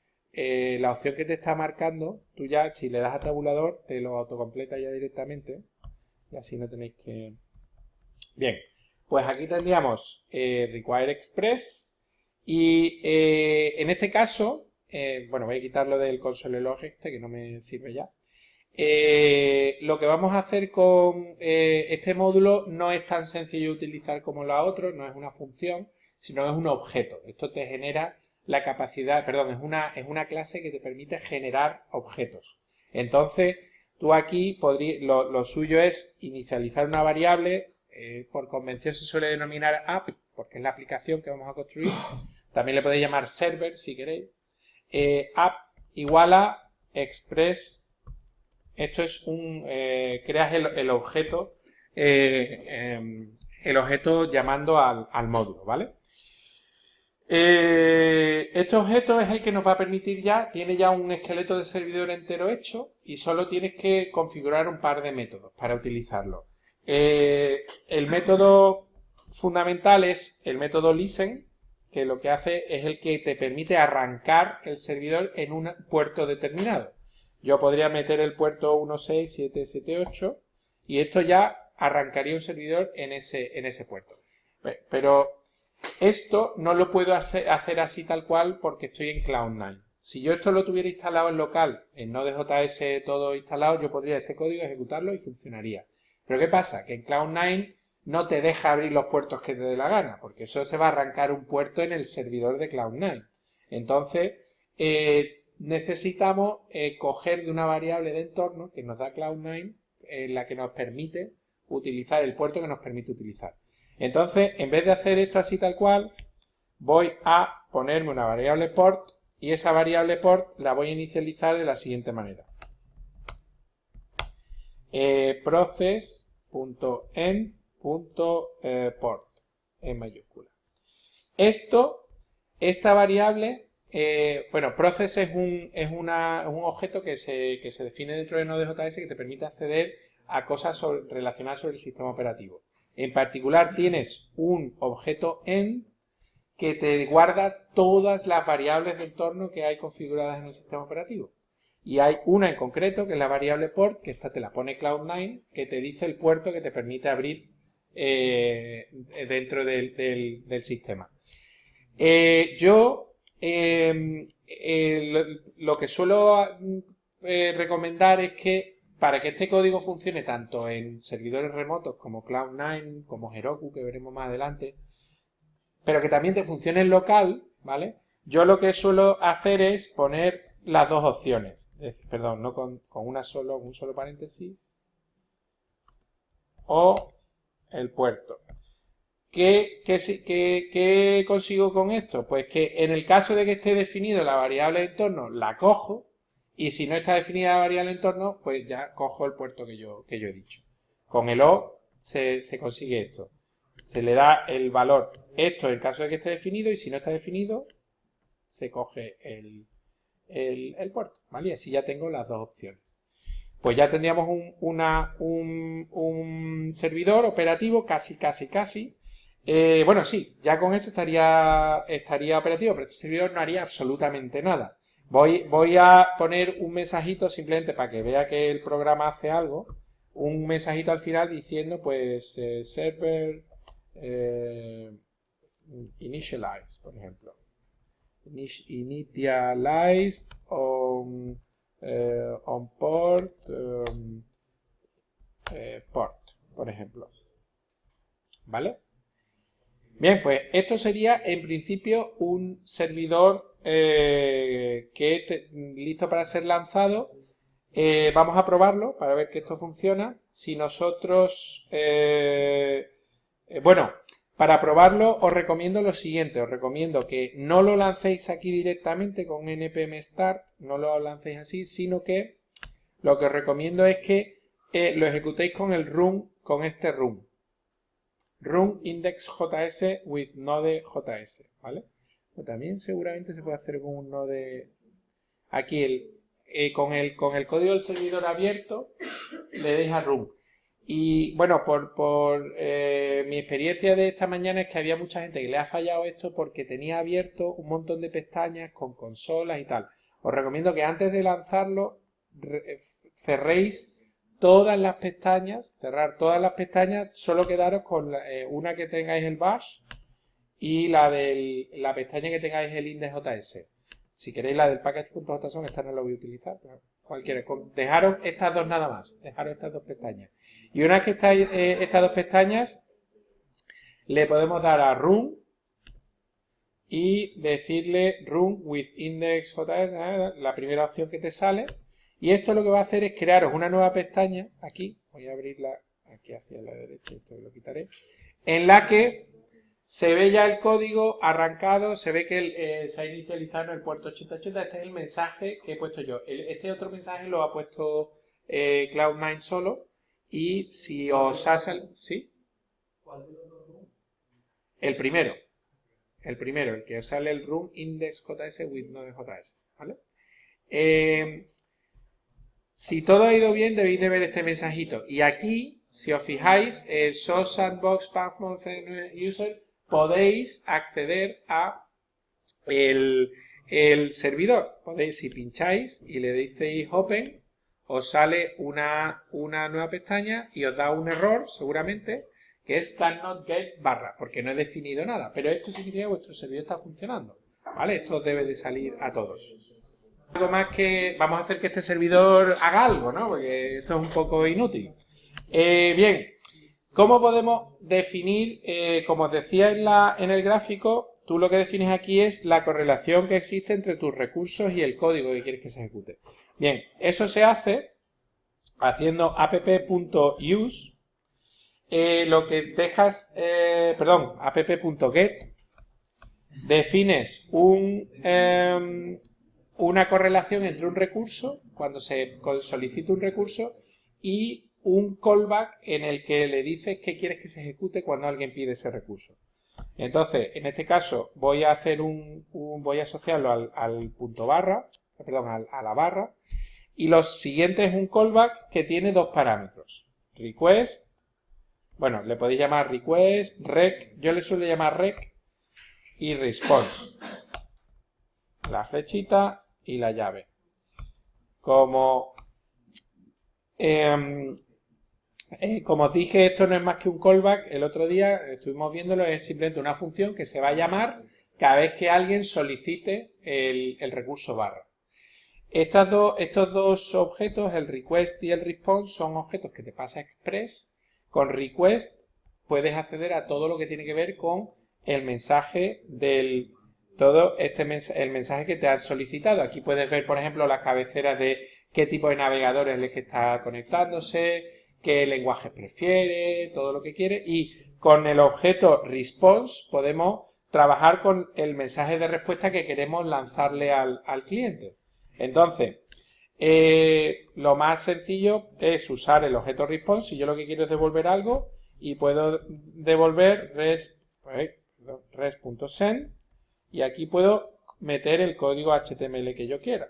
la opción que te está marcando, tú ya, si le das a tabulador, te lo autocompleta ya directamente. Y así no tenéis que... Bien, pues aquí tendríamos require express. Y en este caso, bueno, voy a quitarlo del console log que no me sirve ya. Lo que vamos a hacer con este módulo no es tan sencillo de utilizar como los otros, no es una función, sino es un objeto. Esto te genera la capacidad, perdón, es una clase que te permite generar objetos. Entonces, tú aquí lo suyo es inicializar una variable, por convención se suele denominar app, porque es la aplicación que vamos a construir. También le podéis llamar server si queréis. App igual a express. Esto es creas el objeto llamando al módulo, ¿vale? Este objeto es el que nos va a permitir tiene ya un esqueleto de servidor entero hecho y solo tienes que configurar un par de métodos para utilizarlo. El método fundamental es el método listen, que lo que hace es el que te permite arrancar el servidor en un puerto determinado. Yo podría meter el puerto 16778 y esto ya arrancaría un servidor en ese puerto. Pero esto no lo puedo hacer así tal cual porque estoy en Cloud9. Si yo esto lo tuviera instalado en local, en Node.js todo instalado, yo podría este código ejecutarlo y funcionaría. Pero ¿qué pasa? Que en Cloud9 no te deja abrir los puertos que te dé la gana, porque eso se va a arrancar un puerto en el servidor de Cloud9. Entonces, necesitamos coger de una variable de entorno que nos da Cloud9, la que nos permite utilizar el puerto que nos permite utilizar. Entonces, en vez de hacer esto así tal cual, voy a ponerme una variable port y esa variable port la voy a inicializar de la siguiente manera. Process.end.port en mayúscula. Esta variable, bueno, process es un objeto que se define dentro de Node.js que te permite acceder a cosas relacionadas sobre el sistema operativo. En particular tienes un objeto end que te guarda todas las variables de entorno que hay configuradas en el sistema operativo. Y hay una en concreto que es la variable port, que esta te la pone Cloud9, que te dice el puerto que te permite abrir dentro del sistema. Lo que suelo recomendar es que para que este código funcione tanto en servidores remotos como Cloud9, como Heroku, que veremos más adelante, pero que también te funcione en local, ¿vale? Yo lo que suelo hacer es poner las dos opciones. Perdón, no con un solo paréntesis. O el puerto. ¿Qué consigo con esto? Pues que en el caso de que esté definido la variable de entorno, la cojo, y si no está definida la variable de entorno, pues ya cojo el puerto que yo he dicho. Con el O se consigue esto. Se le da el valor esto en el caso de que esté definido, y si no está definido, se coge el puerto, ¿vale? Y así ya tengo las dos opciones. Pues ya tendríamos un servidor operativo casi. Bueno, sí, ya con esto estaría operativo, pero este servidor no haría absolutamente nada. Voy a poner un mensajito simplemente para que vea que el programa hace algo. Un mensajito al final diciendo, pues, server initialize, por ejemplo. Initialized on port, por ejemplo. ¿Vale? Bien, pues esto sería en principio un servidor que esté listo para ser lanzado. Vamos a probarlo para ver que esto funciona. Si nosotros... bueno, para probarlo os recomiendo lo siguiente. Os recomiendo que no lo lancéis aquí directamente con npm start. No lo lancéis así, sino que lo que os recomiendo es que lo ejecutéis con el run, con este run. Run index.js with node.js, ¿vale? Pues también seguramente se puede hacer con un node... Aquí con el código del servidor abierto le deis a run. Y bueno, por mi experiencia de esta mañana es que había mucha gente que le ha fallado esto porque tenía abierto un montón de pestañas con consolas y tal. Os recomiendo que antes de lanzarlo cerréis todas las pestañas, cerrar todas las pestañas, solo quedaros con una que tengáis el bash y la pestaña que tengáis el index.js. Si queréis la del package.json, esta no la voy a utilizar, pero cualquiera. Dejaros estas dos nada más, dejaros estas dos pestañas. Y una vez que estáis estas dos pestañas, le podemos dar a run y decirle run with index.js, la primera opción que te sale. Y esto lo que va a hacer es crearos una nueva pestaña, aquí, voy a abrirla aquí hacia la derecha, esto lo quitaré, en la que se ve ya el código arrancado, se ve que se ha inicializado en el puerto 8080, este es el mensaje que he puesto yo. Este otro mensaje lo ha puesto Cloud9 solo, y si os ha salido... ¿Sí? El primero, el que os sale el run index.js with node.js, ¿vale? Si todo ha ido bien, debéis de ver este mensajito. Y aquí, si os fijáis, source sandbox pathmod user, podéis acceder a el servidor. Podéis, si pincháis y le decís open, os sale una nueva pestaña y os da un error, seguramente, que es cannot_get barra, porque no he definido nada. Pero esto significa que vuestro servidor está funcionando, ¿vale? Esto debe de salir a todos. Algo más que vamos a hacer que este servidor haga algo, ¿no? Porque esto es un poco inútil. Bien, ¿cómo podemos definir? Como os decía en el gráfico, tú lo que defines aquí es la correlación que existe entre tus recursos y el código que quieres que se ejecute. Bien, eso se hace haciendo app.use, lo que dejas, app.get, defines una correlación entre un recurso, cuando se solicita un recurso, y un callback en el que le dices qué quieres que se ejecute cuando alguien pide ese recurso. Entonces, en este caso, voy a hacer voy a asociarlo al punto barra, a la barra, y lo siguiente es un callback que tiene dos parámetros. Request, bueno, le podéis llamar request, rec, yo le suelo llamar rec, y response. La flechita y la llave. Como os dije, esto no es más que un callback. El otro día estuvimos viéndolo, es simplemente una función que se va a llamar cada vez que alguien solicite el recurso barra. Estos dos objetos, el request y el response, son objetos que te pasa Express. Con request puedes acceder a todo lo que tiene que ver con el mensaje el mensaje que te han solicitado. Aquí puedes ver, por ejemplo, las cabeceras de qué tipo de navegador es el que está conectándose, qué lenguaje prefiere, todo lo que quiere. Y con el objeto response podemos trabajar con el mensaje de respuesta que queremos lanzarle al cliente. Entonces, lo más sencillo es usar el objeto response. Si yo lo que quiero es devolver algo y puedo devolver res.send y aquí puedo meter el código HTML que yo quiera.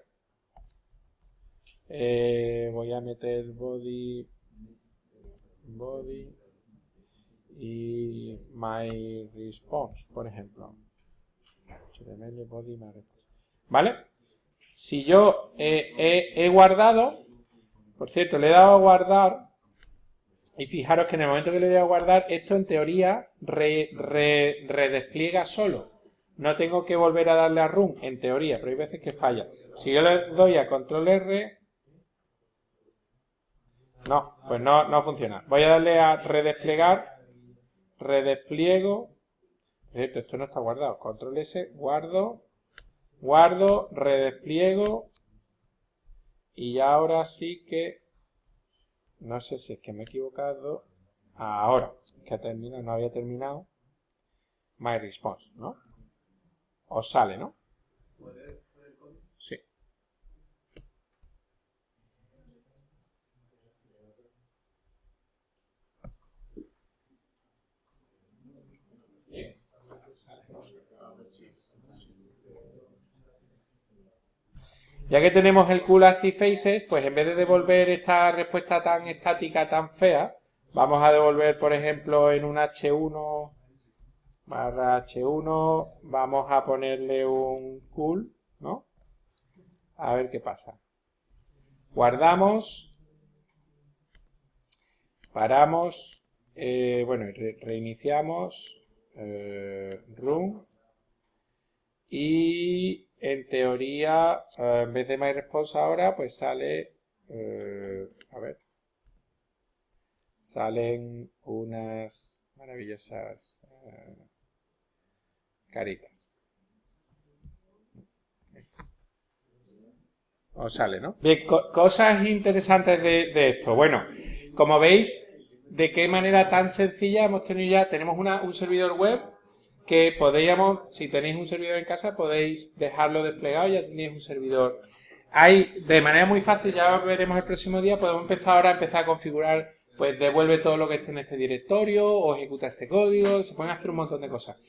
Voy a meter body y my response, por ejemplo. HTML body my response. ¿Vale? Si yo he guardado, por cierto, le he dado a guardar y fijaros que en el momento que le doy a guardar, esto en teoría redespliega solo. No tengo que volver a darle a run, en teoría, pero hay veces que falla. Si yo le doy a control R, no, pues no funciona. Voy a darle a redesplegar, redespliego. Esto no está guardado. Control S, guardo, redespliego. Y ahora sí que, no sé si es que me he equivocado. Ahora, que ha terminado, no había terminado. My response, ¿no? Os sale, ¿no? Sí. Ya que tenemos el cool active faces, pues en vez de devolver esta respuesta tan estática, tan fea, vamos a devolver, por ejemplo, en un h1 barra h1, vamos a ponerle un cool, ¿no? A ver qué pasa. Guardamos, paramos, bueno, reiniciamos, run, y en teoría, en vez de myResponse ahora, pues sale, a ver, salen unas maravillosas caritas. Os sale, ¿no? Bien, cosas interesantes de esto. Bueno, como veis, de qué manera tan sencilla hemos tenido ya, tenemos un servidor web que podríamos, si tenéis un servidor en casa, podéis dejarlo desplegado y ya tenéis un servidor. Hay, de manera muy fácil, ya veremos el próximo día, podemos empezar a configurar, pues devuelve todo lo que esté en este directorio, o ejecuta este código, se pueden hacer un montón de cosas.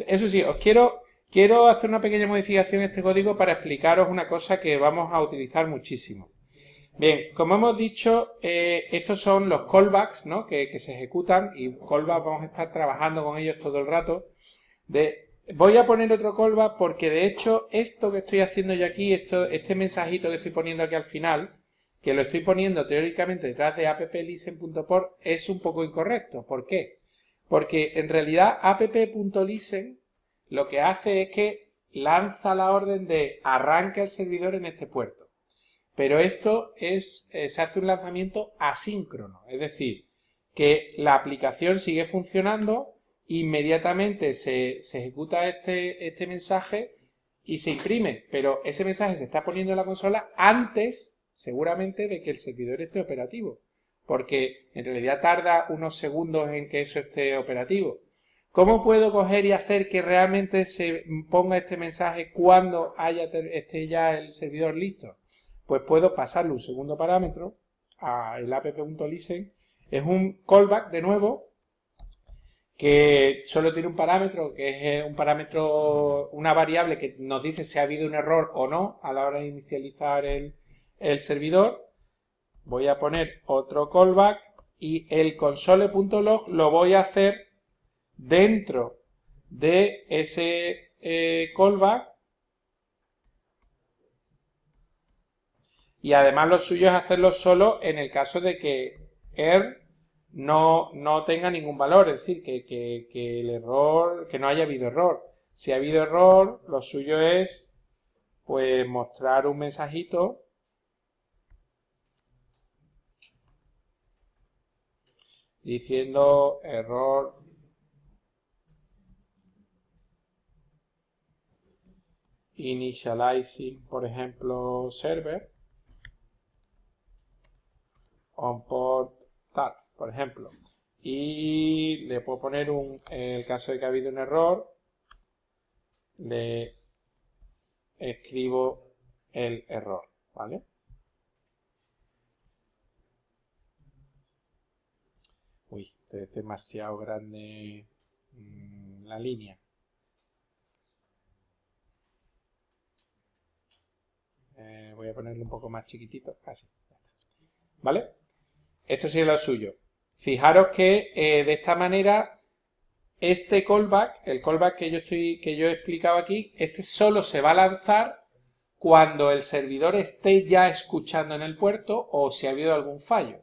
Eso sí, os quiero hacer una pequeña modificación en este código para explicaros una cosa que vamos a utilizar muchísimo. Bien, como hemos dicho, estos son los callbacks, ¿no? que se ejecutan y callbacks vamos a estar trabajando con ellos todo el rato. Voy a poner otro callback porque de hecho esto que estoy haciendo yo aquí, este mensajito que estoy poniendo aquí al final, que lo estoy poniendo teóricamente detrás de applisten.port, es un poco incorrecto. ¿Por qué? Porque en realidad app.listen lo que hace es que lanza la orden de arranca el servidor en este puerto. Pero esto se hace un lanzamiento asíncrono, es decir, que la aplicación sigue funcionando, inmediatamente se ejecuta este mensaje y se imprime, pero ese mensaje se está poniendo en la consola antes, seguramente, de que el servidor esté operativo, porque en realidad tarda unos segundos en que eso esté operativo. ¿Cómo puedo coger y hacer que realmente se ponga este mensaje cuando esté ya el servidor listo? Pues puedo pasarle un segundo parámetro al app.listen. Es un callback de nuevo que solo tiene un parámetro, que es un parámetro, una variable que nos dice si ha habido un error o no a la hora de inicializar el servidor. Voy a poner otro callback y el console.log lo voy a hacer dentro de ese callback, y además lo suyo es hacerlo solo en el caso de que err no tenga ningún valor, es decir, que el error, que no haya habido error. Si ha habido error, lo suyo es pues mostrar un mensajito diciendo error initializing, por ejemplo, server on port that, por ejemplo. y le puedo poner en el caso de que ha habido un error, le escribo el error, ¿vale? Uy, es demasiado grande la línea. Voy a ponerlo un poco más chiquitito, así, ¿vale? Esto sería lo suyo. Fijaros que de esta manera este callback, el callback que yo he explicado aquí, este solo se va a lanzar cuando el servidor esté ya escuchando en el puerto o si ha habido algún fallo,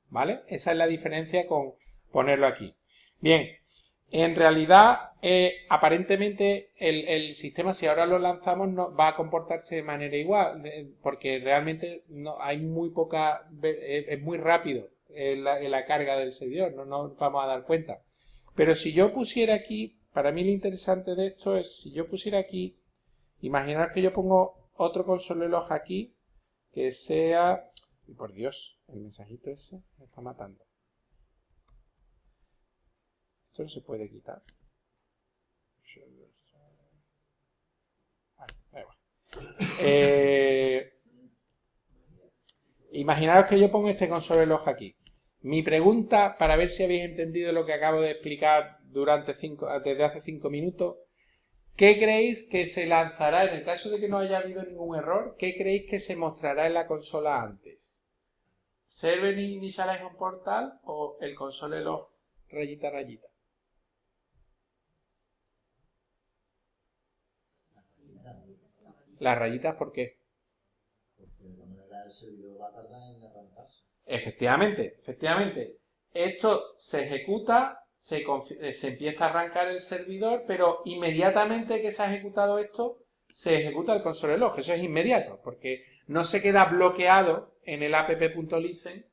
¿vale? Esa es la diferencia con ponerlo aquí. Bien, en realidad, aparentemente el sistema, si ahora lo lanzamos, no va a comportarse de manera igual, porque realmente no, hay muy poca, es muy rápido la carga del servidor, no nos vamos a dar cuenta. Pero si yo pusiera aquí, para mí lo interesante de esto es, si yo pusiera aquí, imaginar que yo pongo otro console log aquí, que sea, y por Dios, el mensajito ese me está matando. Esto no se puede quitar. Imaginaros que yo pongo este console log aquí. Mi pregunta, para ver si habéis entendido lo que acabo de explicar desde hace 5 minutos, ¿qué creéis que se lanzará en el caso de que no haya habido ningún error? ¿Qué creéis que se mostrará en la consola antes? ¿Server initialize on portal o el console log rayita rayita? Las rayitas, ¿por qué? Porque de la manera el servidor va a tardar en arrancarse. Efectivamente. Esto se ejecuta, se empieza a arrancar el servidor, pero inmediatamente que se ha ejecutado esto, se ejecuta el console log. Eso es inmediato, porque no se queda bloqueado en el app.listen,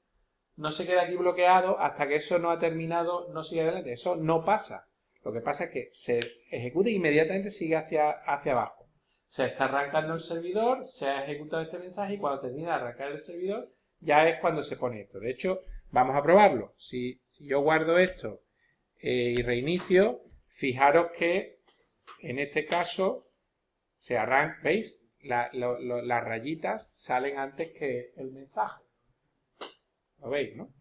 no se queda aquí bloqueado hasta que eso no ha terminado, no sigue adelante. Eso no pasa. Lo que pasa es que se ejecuta e inmediatamente sigue hacia abajo. Se está arrancando el servidor, se ha ejecutado este mensaje y cuando termina de arrancar el servidor, ya es cuando se pone esto. De hecho, vamos a probarlo. Si yo guardo esto y reinicio, fijaros que en este caso se arranca, ¿veis? Las rayitas salen antes que el mensaje. ¿Lo veis, no?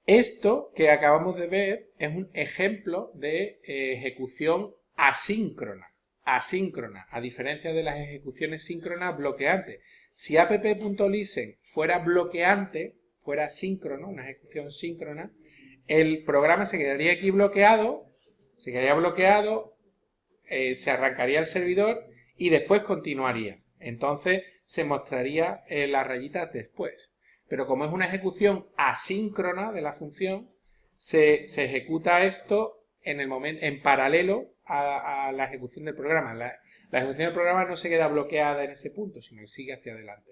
Esto que acabamos de ver es un ejemplo de ejecución asíncrona, a diferencia de las ejecuciones síncronas bloqueantes. Si app.listen fuera bloqueante, fuera síncrono, una ejecución síncrona, el programa se quedaría aquí bloqueado, se arrancaría el servidor y después continuaría. Entonces se mostraría las rayitas después. Pero como es una ejecución asíncrona de la función, se ejecuta esto en paralelo a la ejecución del programa. La ejecución del programa no se queda bloqueada en ese punto, sino que sigue hacia adelante.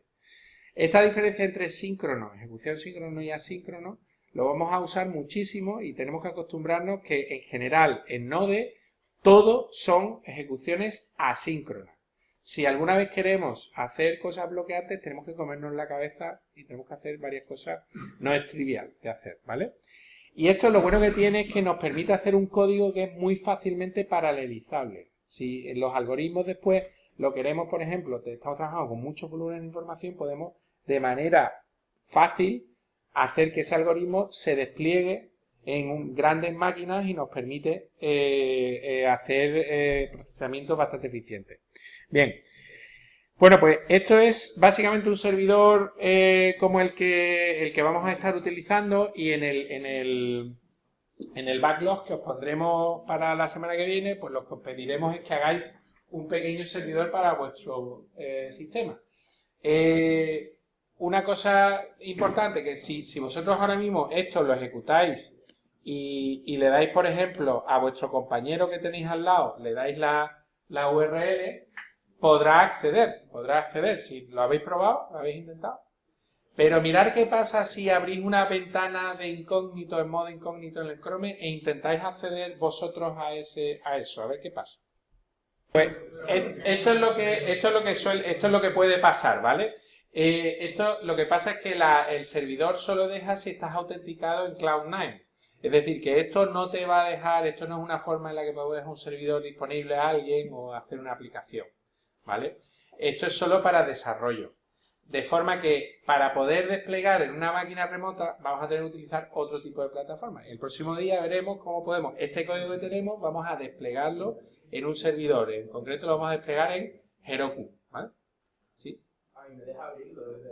Esta diferencia entre síncrono, ejecución síncrono y asíncrono, lo vamos a usar muchísimo y tenemos que acostumbrarnos que en general en Node todo son ejecuciones asíncronas. Si alguna vez queremos hacer cosas bloqueantes, tenemos que comernos la cabeza y tenemos que hacer varias cosas. No es trivial de hacer, ¿vale? Y esto lo bueno que tiene es que nos permite hacer un código que es muy fácilmente paralelizable. Si en los algoritmos después lo queremos, por ejemplo, estamos trabajando con muchos volúmenes de información, podemos de manera fácil hacer que ese algoritmo se despliegue en grandes máquinas y nos permite hacer procesamientos bastante eficientes. Bien, bueno, pues esto es básicamente un servidor como el que vamos a estar utilizando y en el backlog que os pondremos para la semana que viene, pues lo que os pediremos es que hagáis un pequeño servidor para vuestro sistema. Una cosa importante, que si vosotros ahora mismo esto lo ejecutáis y le dais, por ejemplo, a vuestro compañero que tenéis al lado, le dais la URL, podrá acceder. Si lo habéis probado, lo habéis intentado. Pero mirad qué pasa si abrís una ventana de incógnito, en modo incógnito en el Chrome e intentáis acceder vosotros a eso, a ver qué pasa. Pues esto es lo que puede pasar, ¿vale? Esto lo que pasa es que el servidor solo deja si estás autenticado en Cloud9. Es decir, que esto no te va a dejar, esto no es una forma en la que puedes dejar un servidor disponible a alguien o hacer una aplicación, ¿vale? Esto es solo para desarrollo. De forma que para poder desplegar en una máquina remota vamos a tener que utilizar otro tipo de plataforma. El próximo día veremos cómo podemos, este código que tenemos, vamos a desplegarlo en un servidor. En concreto lo vamos a desplegar en Heroku, ¿vale? ¿Sí? Ay, me deja abrirlo desde...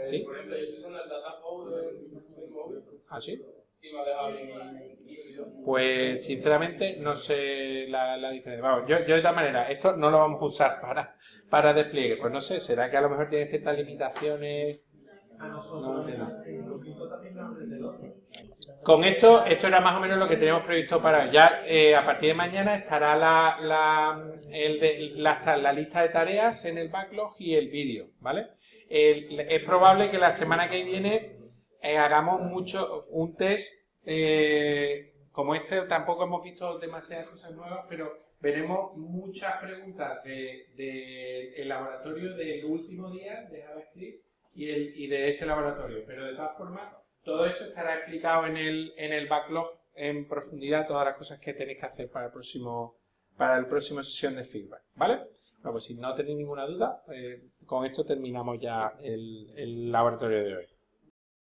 ¿Sí? Por ejemplo, yo estoy usando el Dataflow del móvil. ¿Ah, sí? Y me ha dejado abrir el servidor. Pues sinceramente no sé la diferencia. Vamos, yo de todas maneras, esto no lo vamos a usar para despliegue. Pues no sé, será que a lo mejor tiene ciertas limitaciones. No lo entiendo. Con esto era más o menos lo que teníamos previsto para ya. A partir de mañana estará la lista de tareas en el backlog y el vídeo, ¿vale? Es probable que la semana que viene hagamos un test. Como este tampoco hemos visto demasiadas cosas nuevas, pero veremos muchas preguntas del laboratorio del último día de JavaScript y de este laboratorio. Pero de todas formas, todo esto estará explicado en el backlog en profundidad, todas las cosas que tenéis que hacer para el próximo sesión de feedback, ¿vale? Bueno, pues si no tenéis ninguna duda, con esto terminamos ya el laboratorio de hoy.